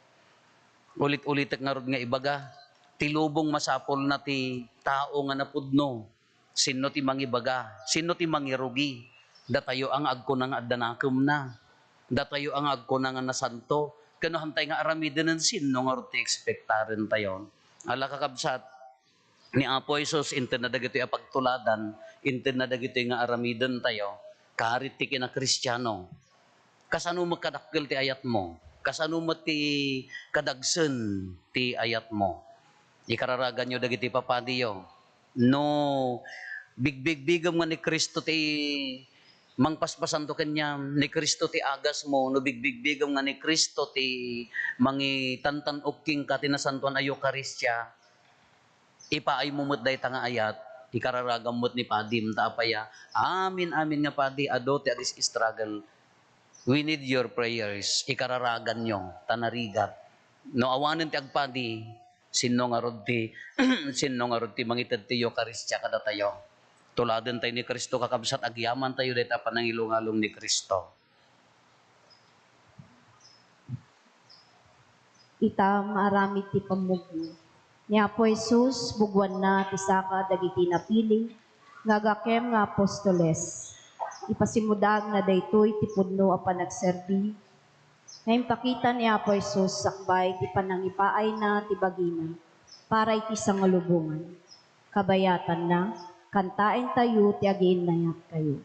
B: Ulit-ulitek nga rod nga ibaga, ti lubong masapol na ti tao nga napudno, sino ti mangibaga, sino ti mangirugi, da tayo ang agko nga addanakem na, da tayo ang agko nga nasanto, kano hantay nga aramiden ng sino nga roti ekspektaren tayo. Ala kakabsat, ni Apo Jesus, inten na dagito yung pagtuladan, inten na dagito nga aramiden tayo, karit ti kina-Kristiyano. Kasano magkadakkel ti ayat mo? Kasano mo ti kadagsen ti ayat mo? Ikararagan nyo dagiti papadiyo. No, bigbigam nga ni Kristo ti mangpaspasan to kanya ni Kristo ti agas mo no bigbigbigam nga ni Kristo ti mangi tantan ukking ka tinasantuan a Eucharistia ipaay mo met day tanga ayat ikararagam met ni padim ta apaya amin nga padi ado ti agis struggle we need your prayers ikararagan nyo tanarigat no awanen ti agpadi sinno nga rod ti sinno nga rod ti mangited ti Eucharistia kada tayo Tuladen tayo ni Kristo kakabsat, agyaman tayo dahil panangilungalong ni Kristo.
A: Ita maaramid ti pamugno. Ni Apo Jesus, bugwan na ti saka dagiti napili, ngagakem nga apostoles. Ipasimudag na daytoy ti pudno a panagserbi. Ngayon pakita ni Apo Jesus sakbay ti panangipaay na ti bagina para iti sangalubungan. Kabayatan na, kantain tayo ti agin nayat kayo.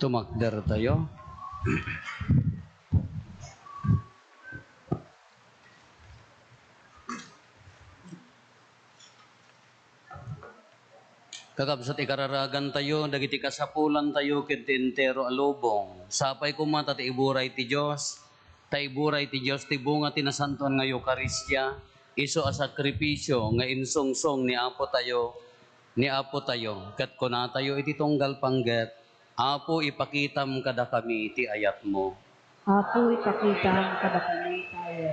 B: Tumakder tayo. Kakabsat ikararagan tayo, dagiti kasapulan tayo, kinti entero alubong. Sapay kumata ti iburay ti Diyos, ta iburay ti Diyos, ti bunga tinasantuan nga Eukaristya, iso a sakripisyo nga insungsong ni Apo tayo, kat kuna tayo iti tunggal pangget, Apo ipakitam kada kami ti ayat mo.
A: Apo ipakita ang kadakami tayo.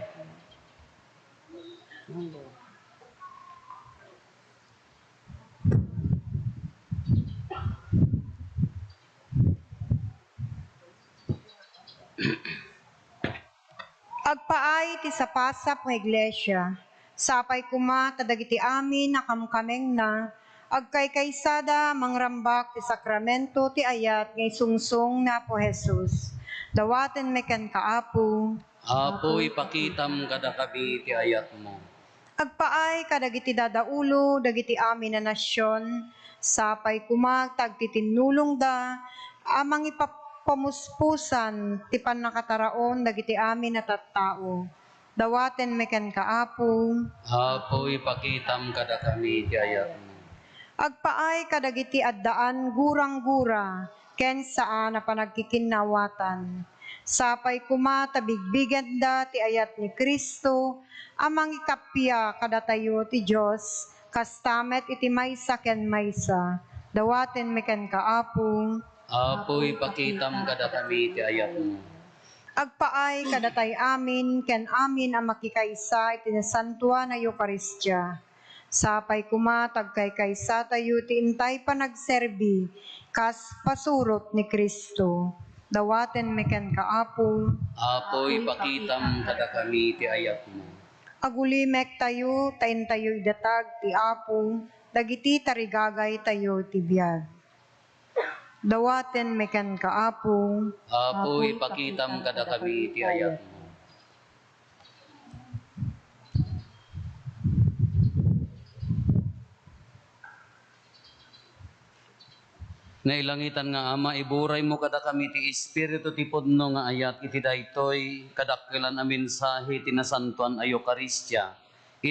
C: Agpaay ti sapasap nga iglesia, sapay kuma tadagiti amin nakamkameng na, agkaykaysada mangrambak ti sakramento ti ayat ngay sungsong na po Jesus. Dawaten mekan kaapo,
B: Apo ipakitam kada kami ti ayat mo.
C: agpaay kadagiti dadaulo, dagiti amin na nasyon, sapay kumag tagtitinulong da, amang ipapamuspusan, ti panakataraon, dagiti amin na tattao. Dawaten meken kaapo,
B: Apo ipakitam kada kami ti ayat mo.
C: agpaay kadagiti addaan gurang-gura, ken saan na panagkikinawatan. Sapay kuma tabigbigan da ti ayat ni Kristo, amang ikapya kadatayo ti Diyos, kastamet iti maysa ken maysa. Dawaten meken kaapo,
B: Apo ipakitam kada kami ti ayat mo.
C: agpaay kadatay amin, ken amin ang makikaysa iti nasantuan na Eukaristya. Sapay kuma tagkaykaysa tayo ti intay panagserbi, kas pasurot ni Kristo. Dawaten meken kaapo,
B: Apo ipakitam kada kami ti ayat mo.
C: agulimek tayo, tayin tayo idatag ti Apo, dagiti tarigagay tayo ti biyag. Dawaten meken kaapo,
B: Apo ipakitam kada kami ti ayat mo. Nailangitan nga Ama, iburay mo kada kami ti Espiritu ti pudno nga ayat iti daytoy kadakkelan a mensahe ti nasantuan a Eukaristya.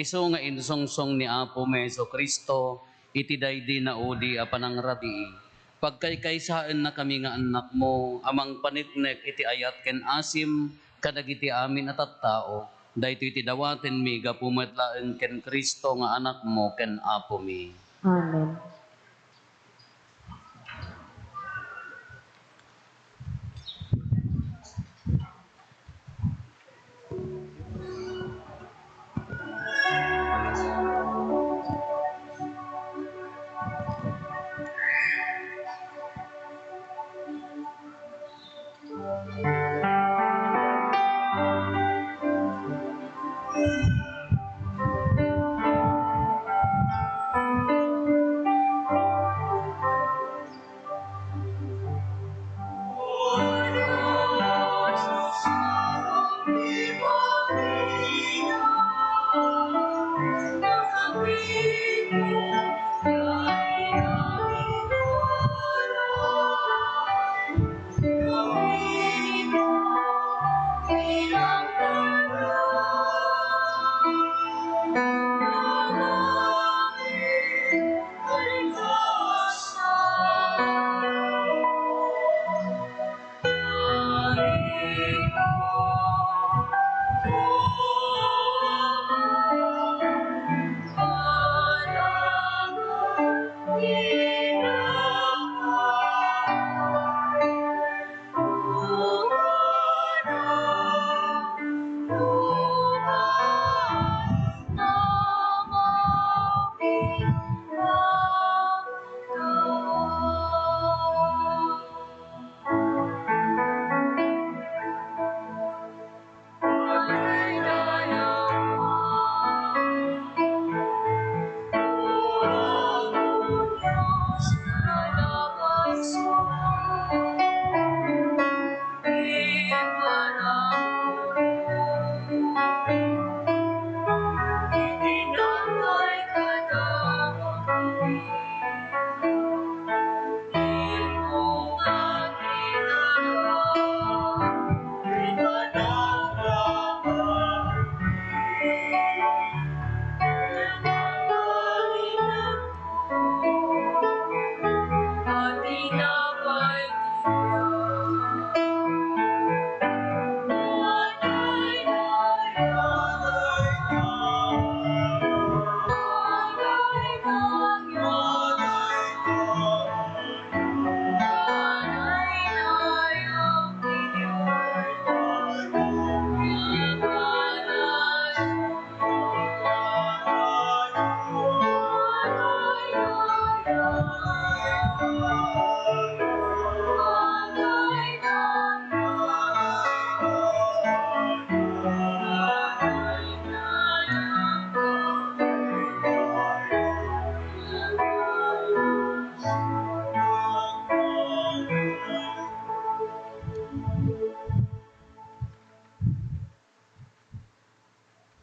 B: Isu nga insungsong ni Apo Meso Kristo iti daydi na udi a panangrabii. Pagkaykaysaan na kami nga anak mo, amang paniknek iti ayat ken asim kadagiti amin at tattao. Daytoy ti dawaten mi gapumetlaen ken Kristo nga anak mo ken Apo mi.
A: Amen.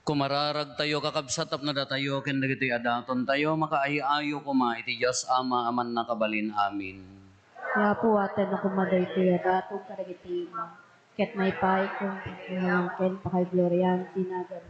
B: Kumararag tayo kakabsat tapno da tayo ken dagitoy adaton tayo makaayo kuma iti Dios Ama aman nakabalin amin.
A: Kaya po atin ako maday kuya datong karagitima. Ket may pay kong ken pakay gloryan tinagan.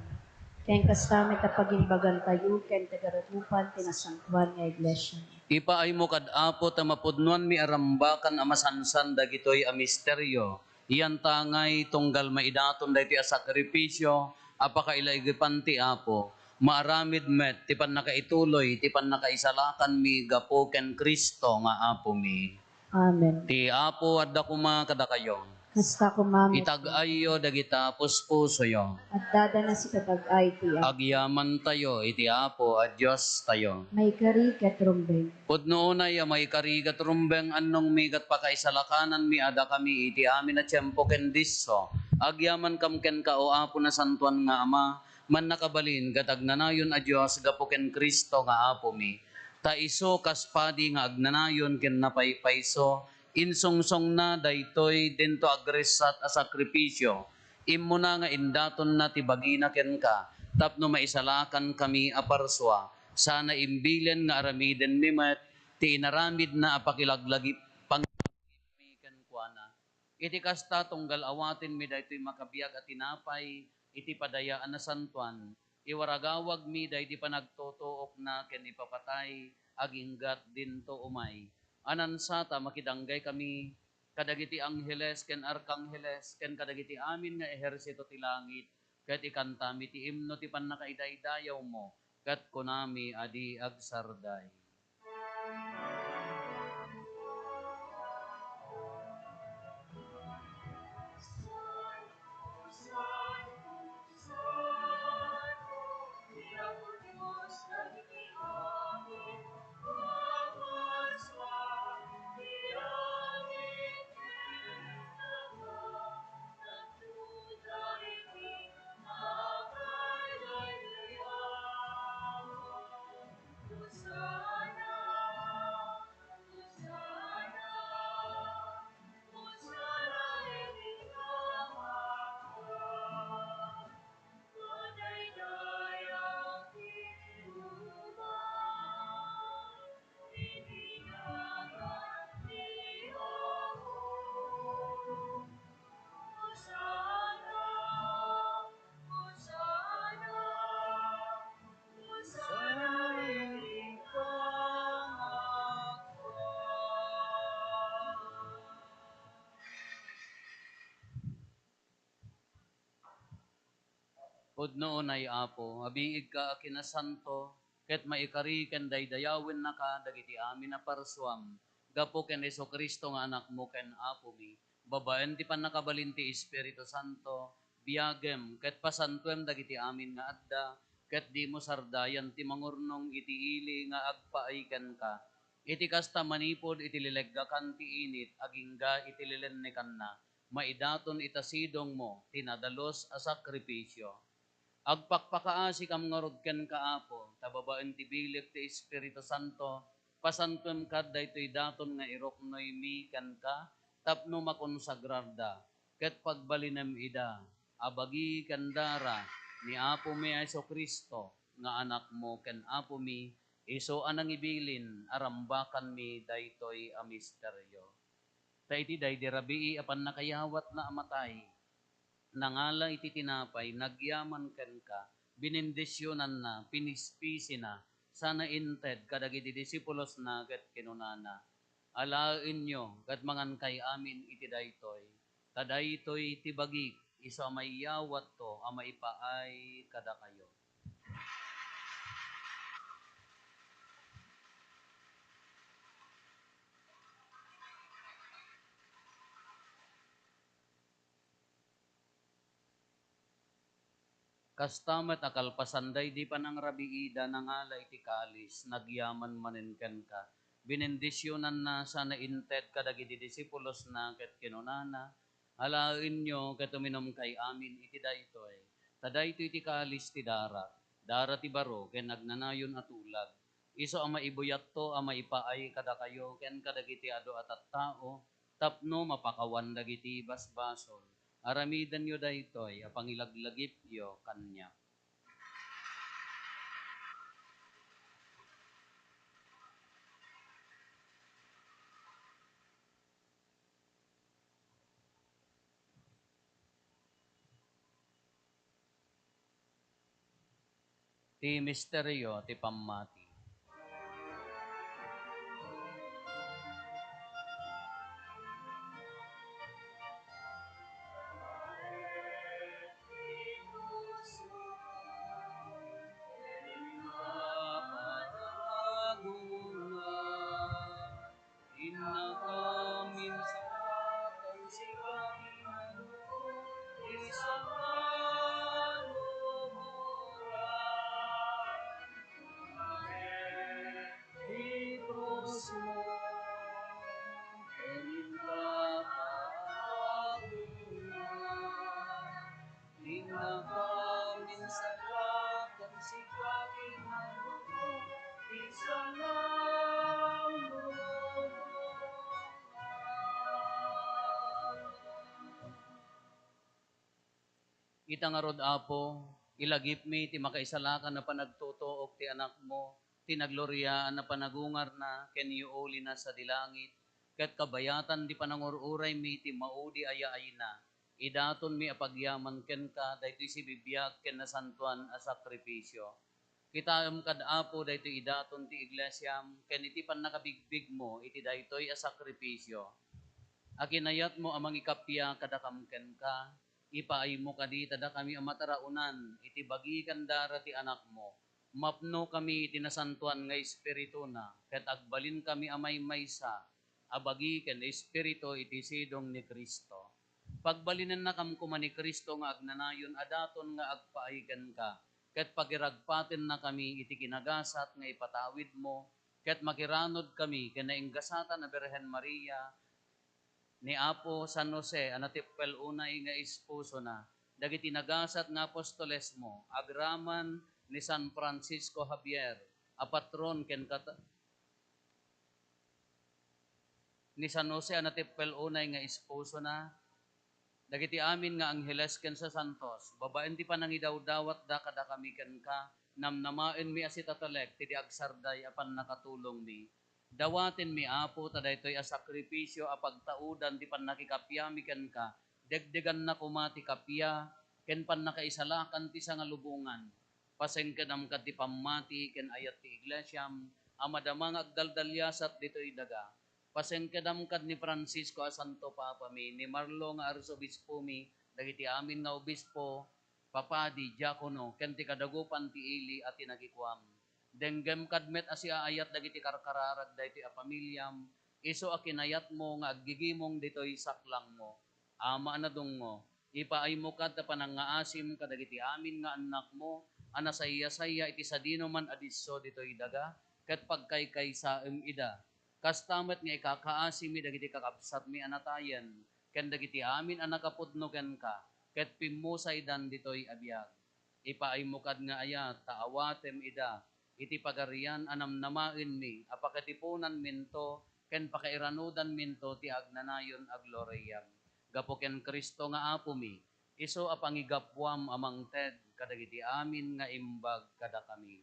A: Ken kastamit a pagimbagan tayo ken tagarutupan tinasangkuan nga iglesia.
B: Ipaay mo kad apo ta mapudnuan mi arambakan a masansan dagitoy a misteryo. Iyan tangay tunggal maidaton daytoy a sakripisyo apakailaygipan ti apo. Maaramid met ti pan nakaituloy ti pan nakaisalakan mi gapo ken Kristo nga apo mi.
A: Amen.
B: Ti apo adda kuma kada kayo.
A: Kasta ko mami.
B: Itag-ayo dagita puspusoyo.
A: At dada na si katag-ay tiya.
B: Agyaman tayo iti apo at Diyos tayo.
A: May kari ket rumbeng.
B: Pudno unay may karigat rumbeng annong migat pakaisalakanan mi ada kami iti amin na tiyempo ken disso. Agyaman kam ken ka o apo na santuan nga ama, man nakabalin gatagnanayon a Dios gapo ken Kristo nga apo mi. Ta iso kaspadi nga agnanayon ken napaypayso, insungsong na daytoy dento agresat a sakripisyo. Immo na nga indaton na ti bagina ken ka, tapno maisalakan kami a parswa. Sana imbilen nga aramiden mi met, ti inaramid na apakilaglagi pangmiken kuana. Iti kasta tunggal awatin mi daytoy makabiyag at tinapay, iti padayaan na santuan. Iwaragawag mi dayti panagtutuok na ken ipapatay, aginggat dinto umay. Anansata makidanggay kami, kadagiti angheles ken arkangheles, ken kadagiti amin nga ehersito ti langit, ket ikantami ti imno ti pannakaidaydayaw mo, ket kunami adi agsarday. Pudno unay apo, abiig ka kinasanto, ket maikari ken daydayawin na ka, dagiti amin na parswam, gapo ken Heso Kristo nga anak mo ken apo mi, babaen ti panakabalin ti Espiritu Santo, biyagem, ket pasantuem dagiti amin nga adda, ket di mo sardayan ti mangurnong iti ili nga agpaaiken ka, iti kasta manipod iti lileggakan ti init, agingga iti lilennekan na, maidaton itasidong mo, tinadalos a sakripisyo. Agpakpakaasi kam ngarod ken kaapo, tababaen ti bilik ti Espiritu Santo, pasantum kad daytoy daton nga iroknoy mi ken ka, tapno makonsagrarda, ket pagbalinem ida, abagi kandara, ni Apo mi Heso Kristo, nga anak mo ken Apo mi, iso anang ibilin, arambakan mi daytoy a misteryo. Ta iti daydi rabii apan nakayawat na amatay, nangala iti tinapay, nagyaman ken ka, binindisyonan na, pinispisi na, sana inted, kadagiti disipulos na, ket kinunana. Alain nyo, ket mangan kay amin iti daytoy. Tadaytoy tibagik, iso amayawat to, amaipaay kada kayo. Kastamet akalpasanday di pa ng rabiida nangalay ti kalis, nagyaman maninken ka. Binendisyonan na sana inted kadagiti disipulos na ket kinunana. Halain nyo ket uminom kay amin iti daytoy. Tadaytoy ti kalis ti dara. Dara ti baro ken nagnanayon atulag. Iso ama ibuyat to ama ipaay kada kayo ken kadagiti ado atat tao. Tapno mapakawan dagiti basbasol. Aramidan yo daytoy, apangilaglagip yo kanya. Ti misteryo ti pammati. Ita nga rod apo, ilagip mi ti makaisalakan na panagtutuok ti anak mo, ti nagloryaan na panagungar na, ken uli na sa dilangit, ket kabayatan di panangururay mi ti maudi ayaay na, idaton mi apagyaman ken ka, daytoy si bibiyag ken nasantuan a sakripisyo. Kitaam kad apo daytoy idaton ti iglesyam, ken iti pan nakabigbig mo, iti daytoy a sakripisyo. Akinayat mo amang ikapya kadakam ken ka, ipaay mo kadi tada kami amataraunan, iti bagi kandara ti anak mo. Mapno kami iti nasantuan nga espiritu na, ket agbalin kami amay maysa, abagi ken espiritu iti sidong ni Kristo. Pagbalinan na kam kuma ni Kristo nga agnanayon adaton nga agpaayken ka, ket pagiragpaten na kami iti kinagasat nga ipatawid mo, ket makiranod kami ken nainggasatan na Birhen Maria, ni Apo San Jose, anatipel unay nga esposo na, dagiti nagasat nga apostoles mo, agraman ni San Francisco Javier, a patron ken ni San Jose anatipel unay nga esposo na, dagiti amin nga angheles ken sa santos, babaen ti panangidawdawat da kada kami ken ka, namnamaen mi asitatalek, ti di agsarday apan nakatulong mi. Dawaten mi apo ta daytoy a sakripisyo a pagtaudan ti pannakikapyami ken ka, degdegan na kumati kapya ken pannakaisalakan ti sangalubungan. Pasengkedam kat ti pammati ken ayat ti iglesyam, amadamang agdaldalyasat ditoy daga. Pasengkedam kad ni Francisco a Santo Papa mi, ni Marlo nga arsobispo mi, dagiti amin nga obispo, papadi, diakono, ken ti kadagupan ti ili at tinagikwam. Denggem kadmet asya ayat dagiti karkararag daytoy a pamilyam, iso a kinayat mo nga aggigimong ditoy saklang mo. Ama na dungo, ipaay mo kad ta panangaasim kadagiti amin nga anak mo, ana sayya iti sadino man adisso ditoy daga, ket pagkaykaysaem ida. Kastamet nga ikakaasim mi dagiti kakabsat mi anatayen, ken dagiti amin anak kapudno ken ka, ket pimmusay dan ditoy abiyag. Ipaay mo kad nga ayat, taawatem ida, iti pagarian anamnamaen mi, apakatipunan minto, ken pakairanudan minto ti agnanayon agloriyam. Gapo ken Kristo nga apo mi, iso a pangigapwam amang ted, kadagiti amin nga imbag kada kami.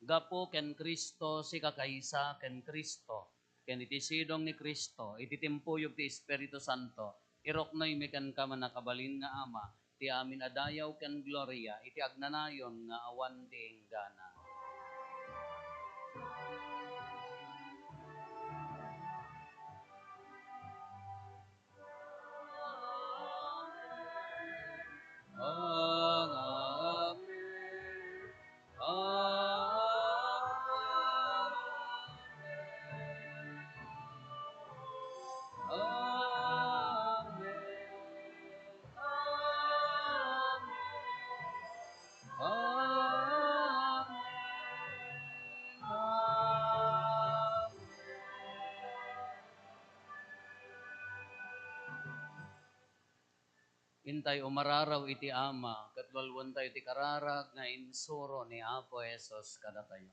B: Gapo ken Kristo si kakaysa ken Kristo, ken iti sidong ni Kristo, iti timpuyog ti Espiritu Santo, iroknoy mi ken ka manakabalin nga ama, ti amin adayaw ken gloria, iti agnanayon nga awan ti enggana. Intay umararaw iti ama, katwalwan tayo ti kararag nga insuro ni Apo Esos kada tayo.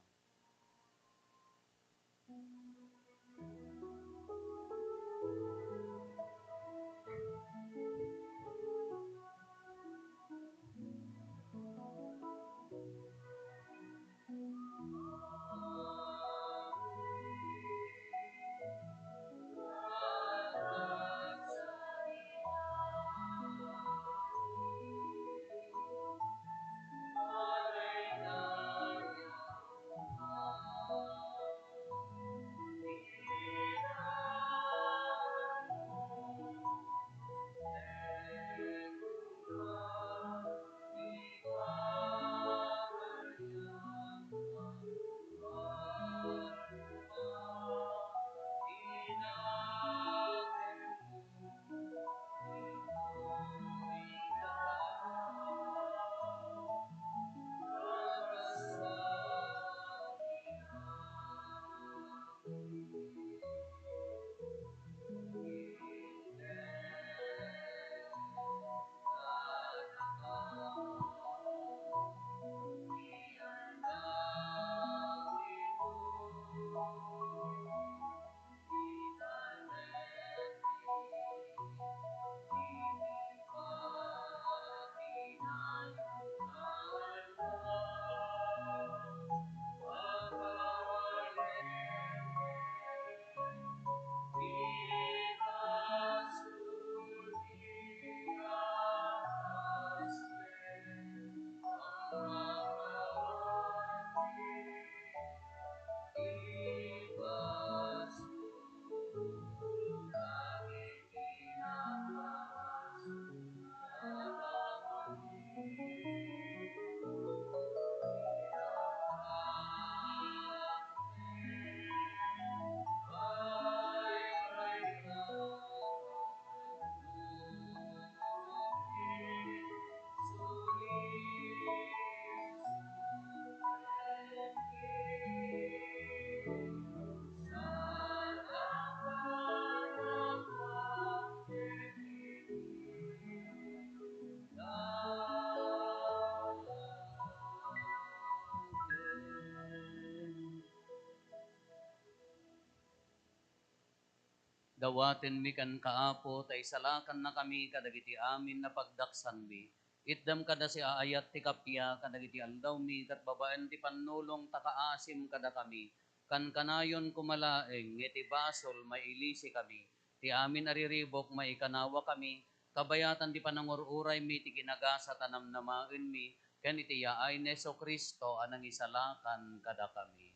B: dawaten mi kan kaapo, tay salakan na kami kadagiti amin na pagdaksan mi. Itdam kada si aayat ti kapya kadagiti aldaw mi, kat babaen ti panulong takaasim kada kami. Kan kanayon kumalaeng, ngiti basol mailisi kami. Ti amin ariribok maikanawa kami, kabayatan ti panangururay mi, ti kinagasa tanam namaen mi, ken iti yaay neso Kristo anang isalakan kada kami.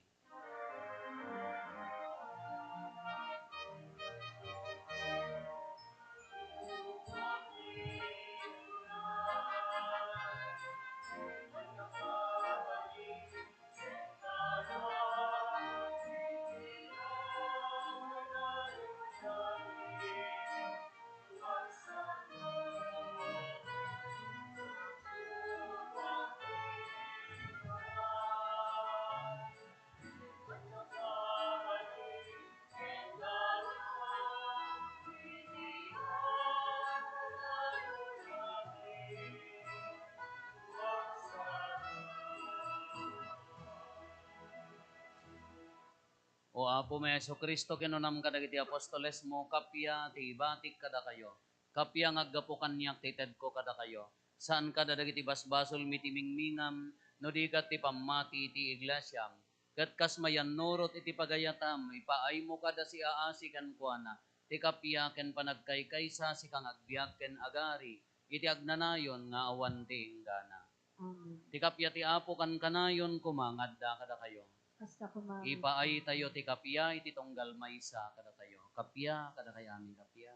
B: O Apo may Yesu Kristo kinunam kadagiti apostoles mo, kapya ti ibatik kada kayo. Kapya ngaggapo kanyak ti ted ko kada kayo. Saan kada dagiti basbasol mitimingmingam, no di kat ti pamati ti iglesyam. Kat kas mayan nurot iti pagayatam, ipaay mo kada si aasi kan kuana. Ti kapya ken panagkaykaysa si kang agbiag ken agari. Iti agnanayon nga awan ti inggana.
A: Amen.
B: Ti kapya ti Apo kan kanayon kumangadda kada kayo.
A: Hasta kumamit.
B: Ipaay tayo ti kapya, iti tunggal maysa kada tayo. Kapya, kada kay amin kapya.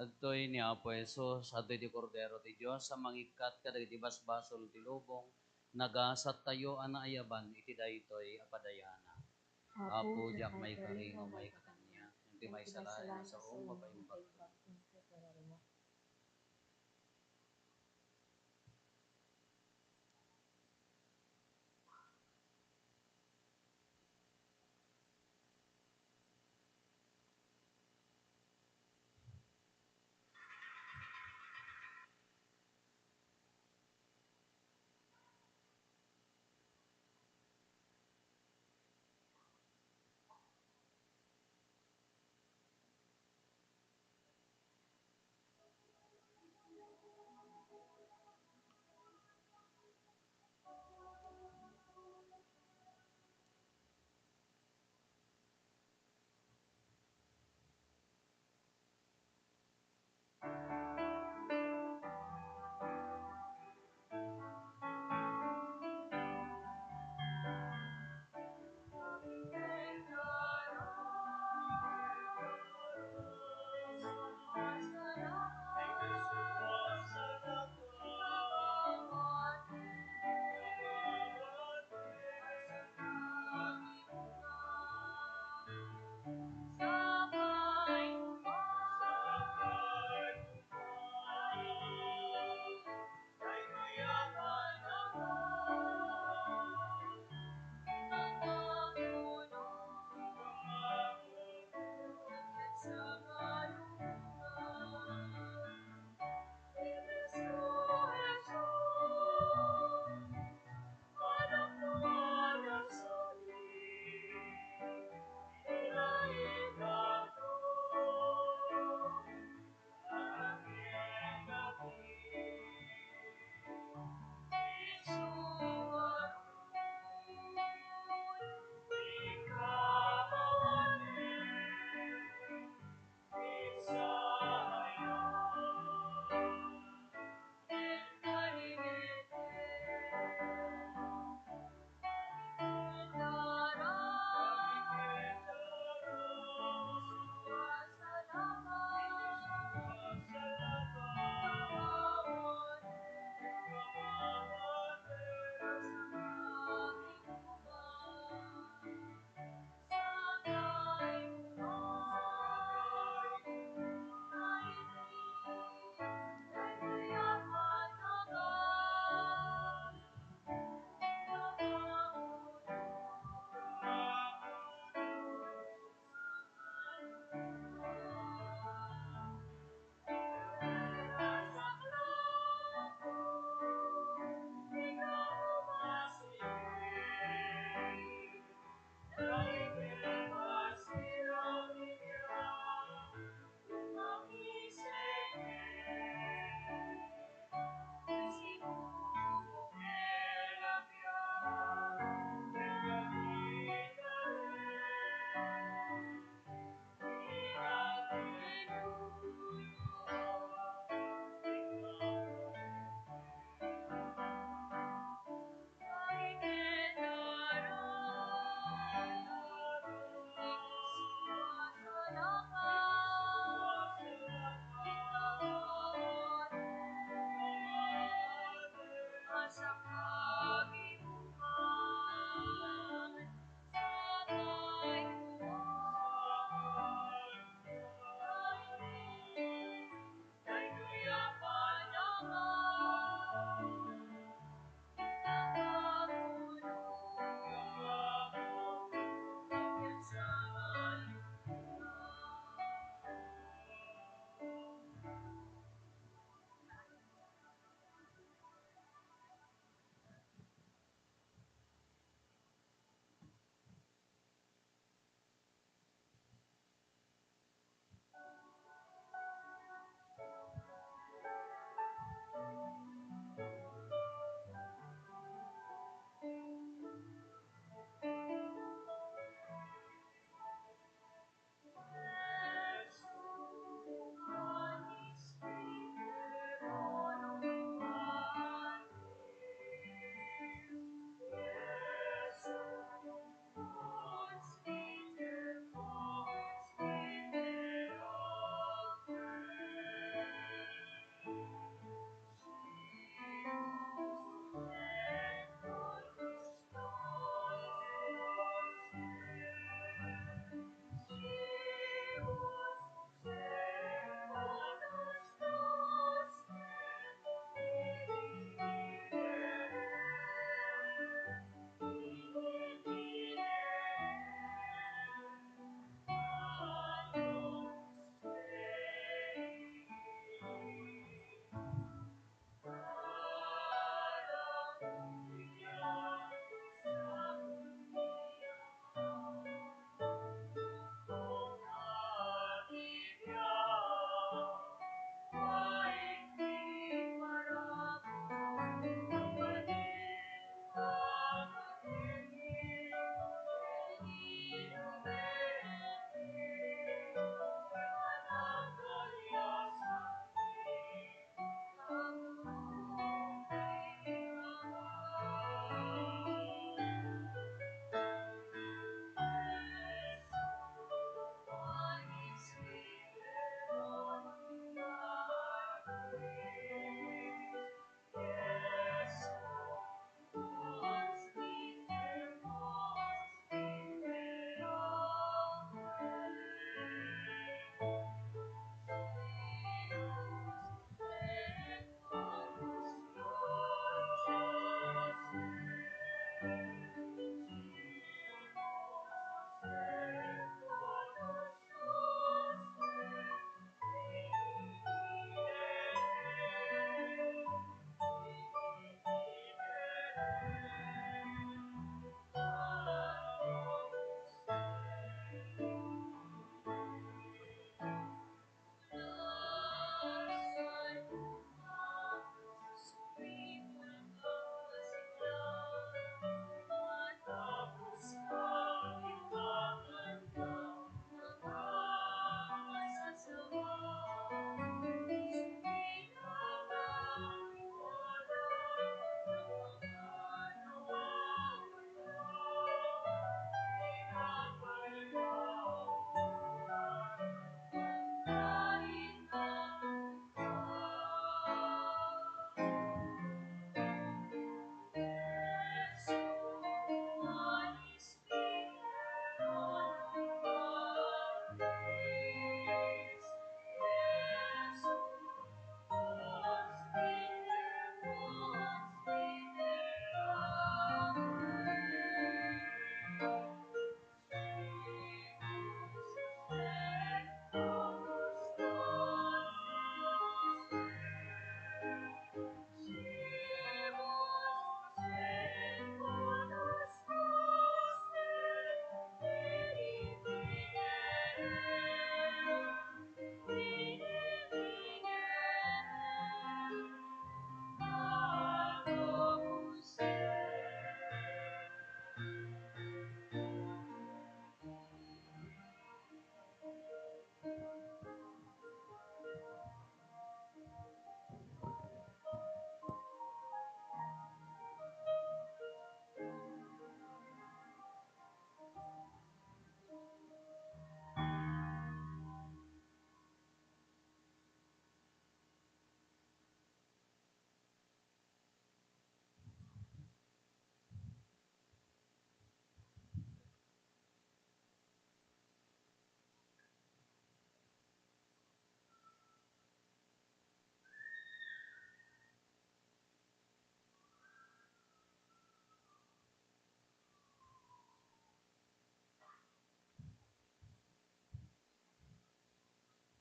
B: Adtoy ni Apo Jesus, adtoy ti Kordero ti Dios, sa mangikat kadagiti basbasol ti lubong, nagasat tayo anaayaban, iti daytoy apadayana. Apo, jak may karingo, may kakanya, hindi may salayan sa mapaimbag.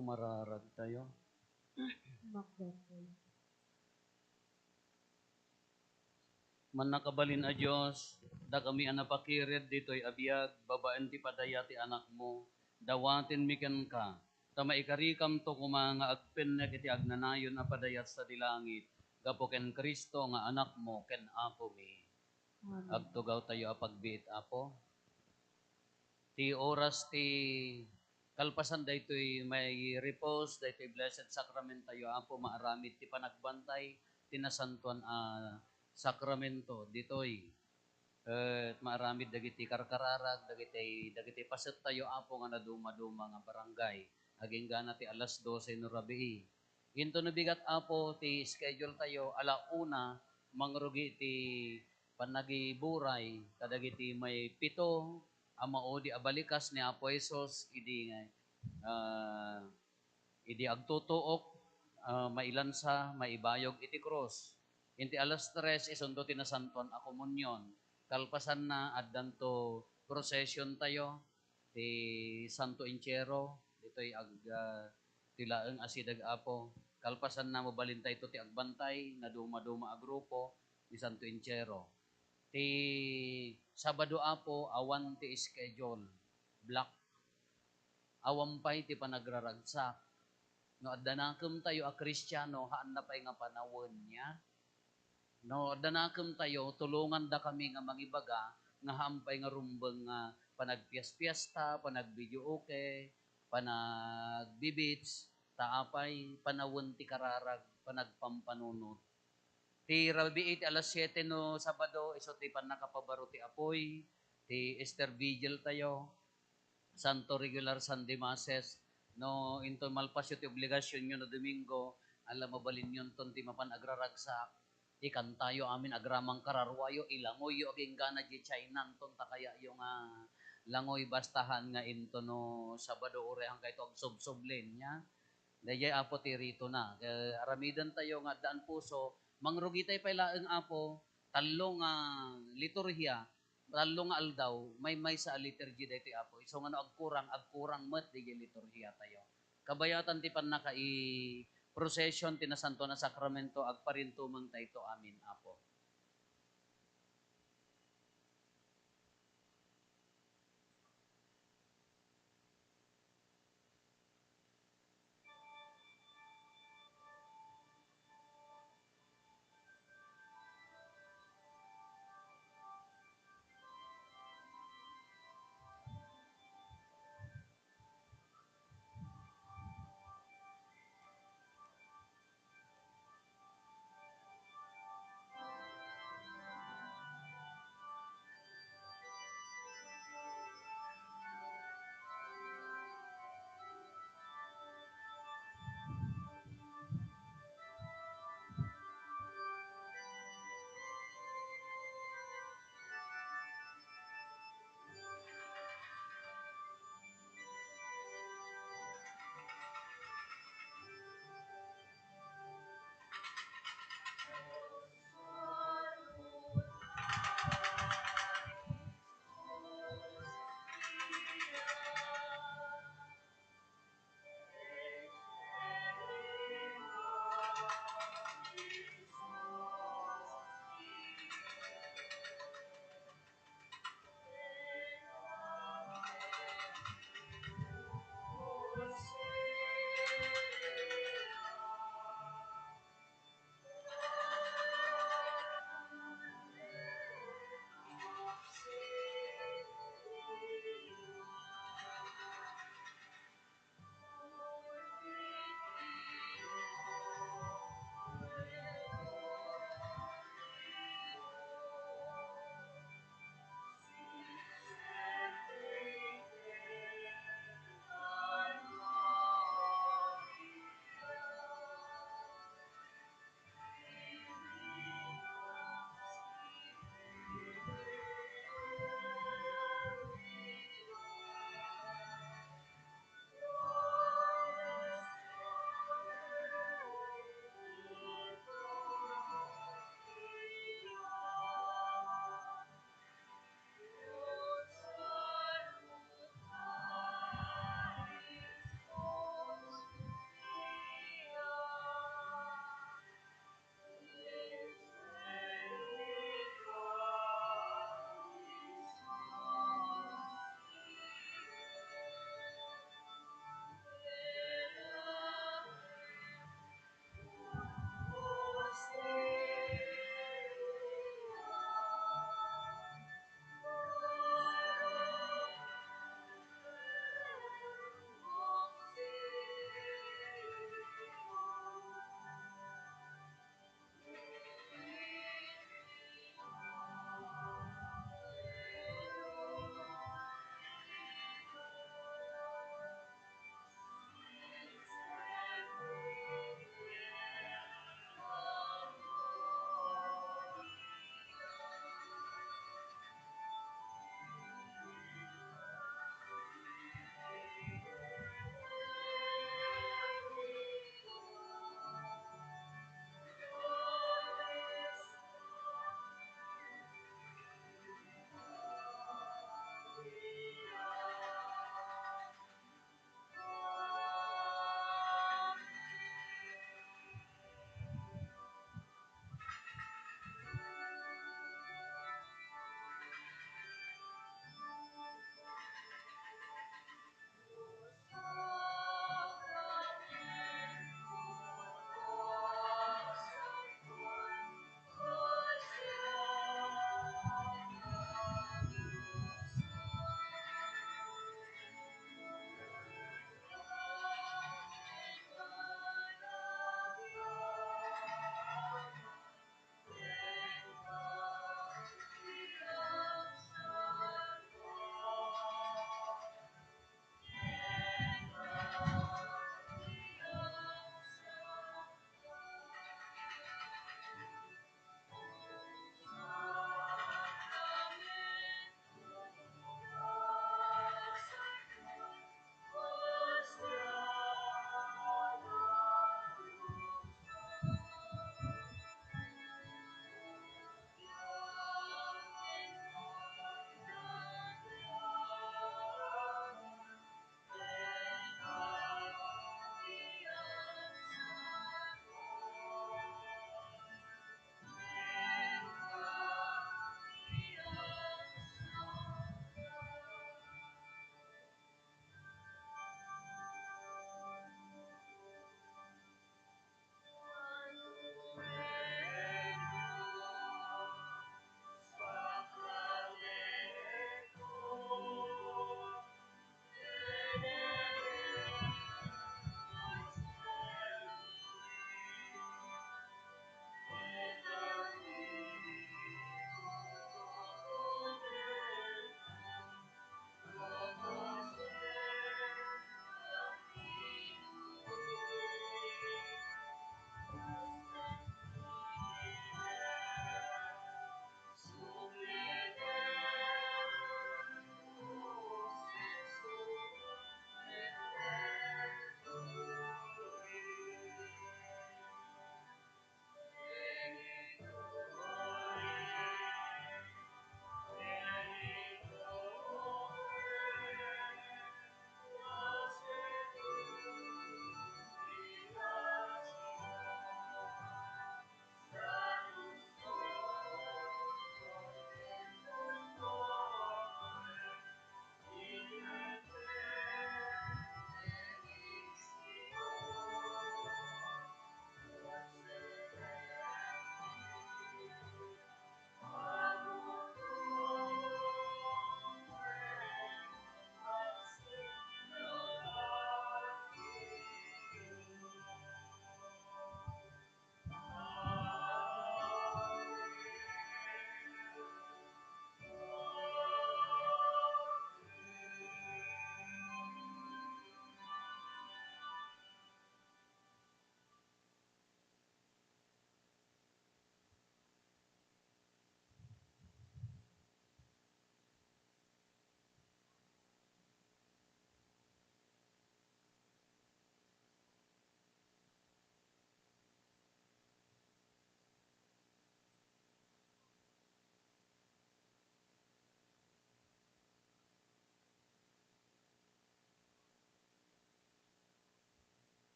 B: Humararag tayo. Man nakabalin a Diyos, da kami ang napakirid dito'y abiyag, babaan ti padaya ti anak mo, dawatin miken ka, ta maikarikam to kumanga agpen na kiti agnanayon a padayat sa dilangit, gapo ken Kristo nga anak mo, ken apo mi. Agtugaw tayo a pagbiit apo. Ti oras ti kalpasan daytoy may repose, daytoy blessed sacrament tayo apo maaramid ti panagbantay, tinasantuan a sakramento ditoy. Maaramid dagiti karkararag, dagiti paset tayo apo nga naduma-duma nga barangay. Aging gana ti alas 12 no rabii. Into nabigat apo ti schedule tayo alauna mangrugi ti panagiburay kadagiti may 7 amaodi abalikas ni Apo Esos ah, idi agtutuok mailansa maibayog iti cross. Inti alas 3 isundo tinasanton a komunyon. Kalpasan na addanto procession tayo ti Santo Inchero ditoy tilaeng asidag apo. Kalpasan na mabalintay ito ti agbantay na duma-duma a grupo ni Santo Inchero. Ti Sabado apo awan ti schedule black awampay ti panagraragsak. No addanakem tayo a Kristiyano haan na pay nga panawon niya. No addanakem tayo tulungan da kami nga mangibaga nga hampay nga rumbeng nga panagpias-piasta, panagbideoke, panagbibits, taapay panawon ti kararag, panagpampanunot. Ti rabii ti alas 7 no Sabado, iso ti panakapabaro ti apoy, ti Easter Vigil tayo, Santo Regular Sunday Masses, no into malpasyo ti obligasyon nyo no Domingo, alam mabalin yun ton ti mapan agraragsak, ikan tayo amin agramang kararwayo, ilangoy yo aging gana di China, ton takaya yung langoy bastahan nga into no Sabado ure hanggang ito agsob-soblin niya. Dayay apo ti rito na. Aramidan tayo nga daan puso, mangrugi tayo pailaeng apo, talong liturhiya, talong aldaw, may sa liturgy dayto apo. So nga no agkurang met di liturhiya tayo. Kabayatan ti pan naka procession tinasanto na sakramento agparintumang tayo amin apo.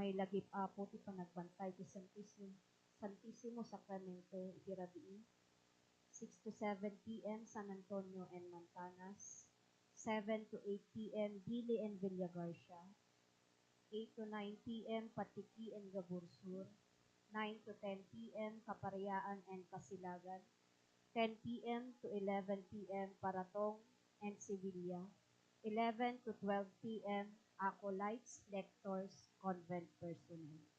A: may lagip apo ti panagbantay ti Santissimo Sacramento iti rabii. 6 to 7 p.m. San Antonio and Mantanas. 7 to 8 p.m. Dili and Villagarcia. 8 to 9 p.m. Patiki and Gabursur. 9 to 10 p.m. Kaparayaan and Kasilagan. 10 p.m. to 11 p.m. Paratong and Sevilla. 11 to 12 p.m. Acolytes, Lectors, Convent Personnel.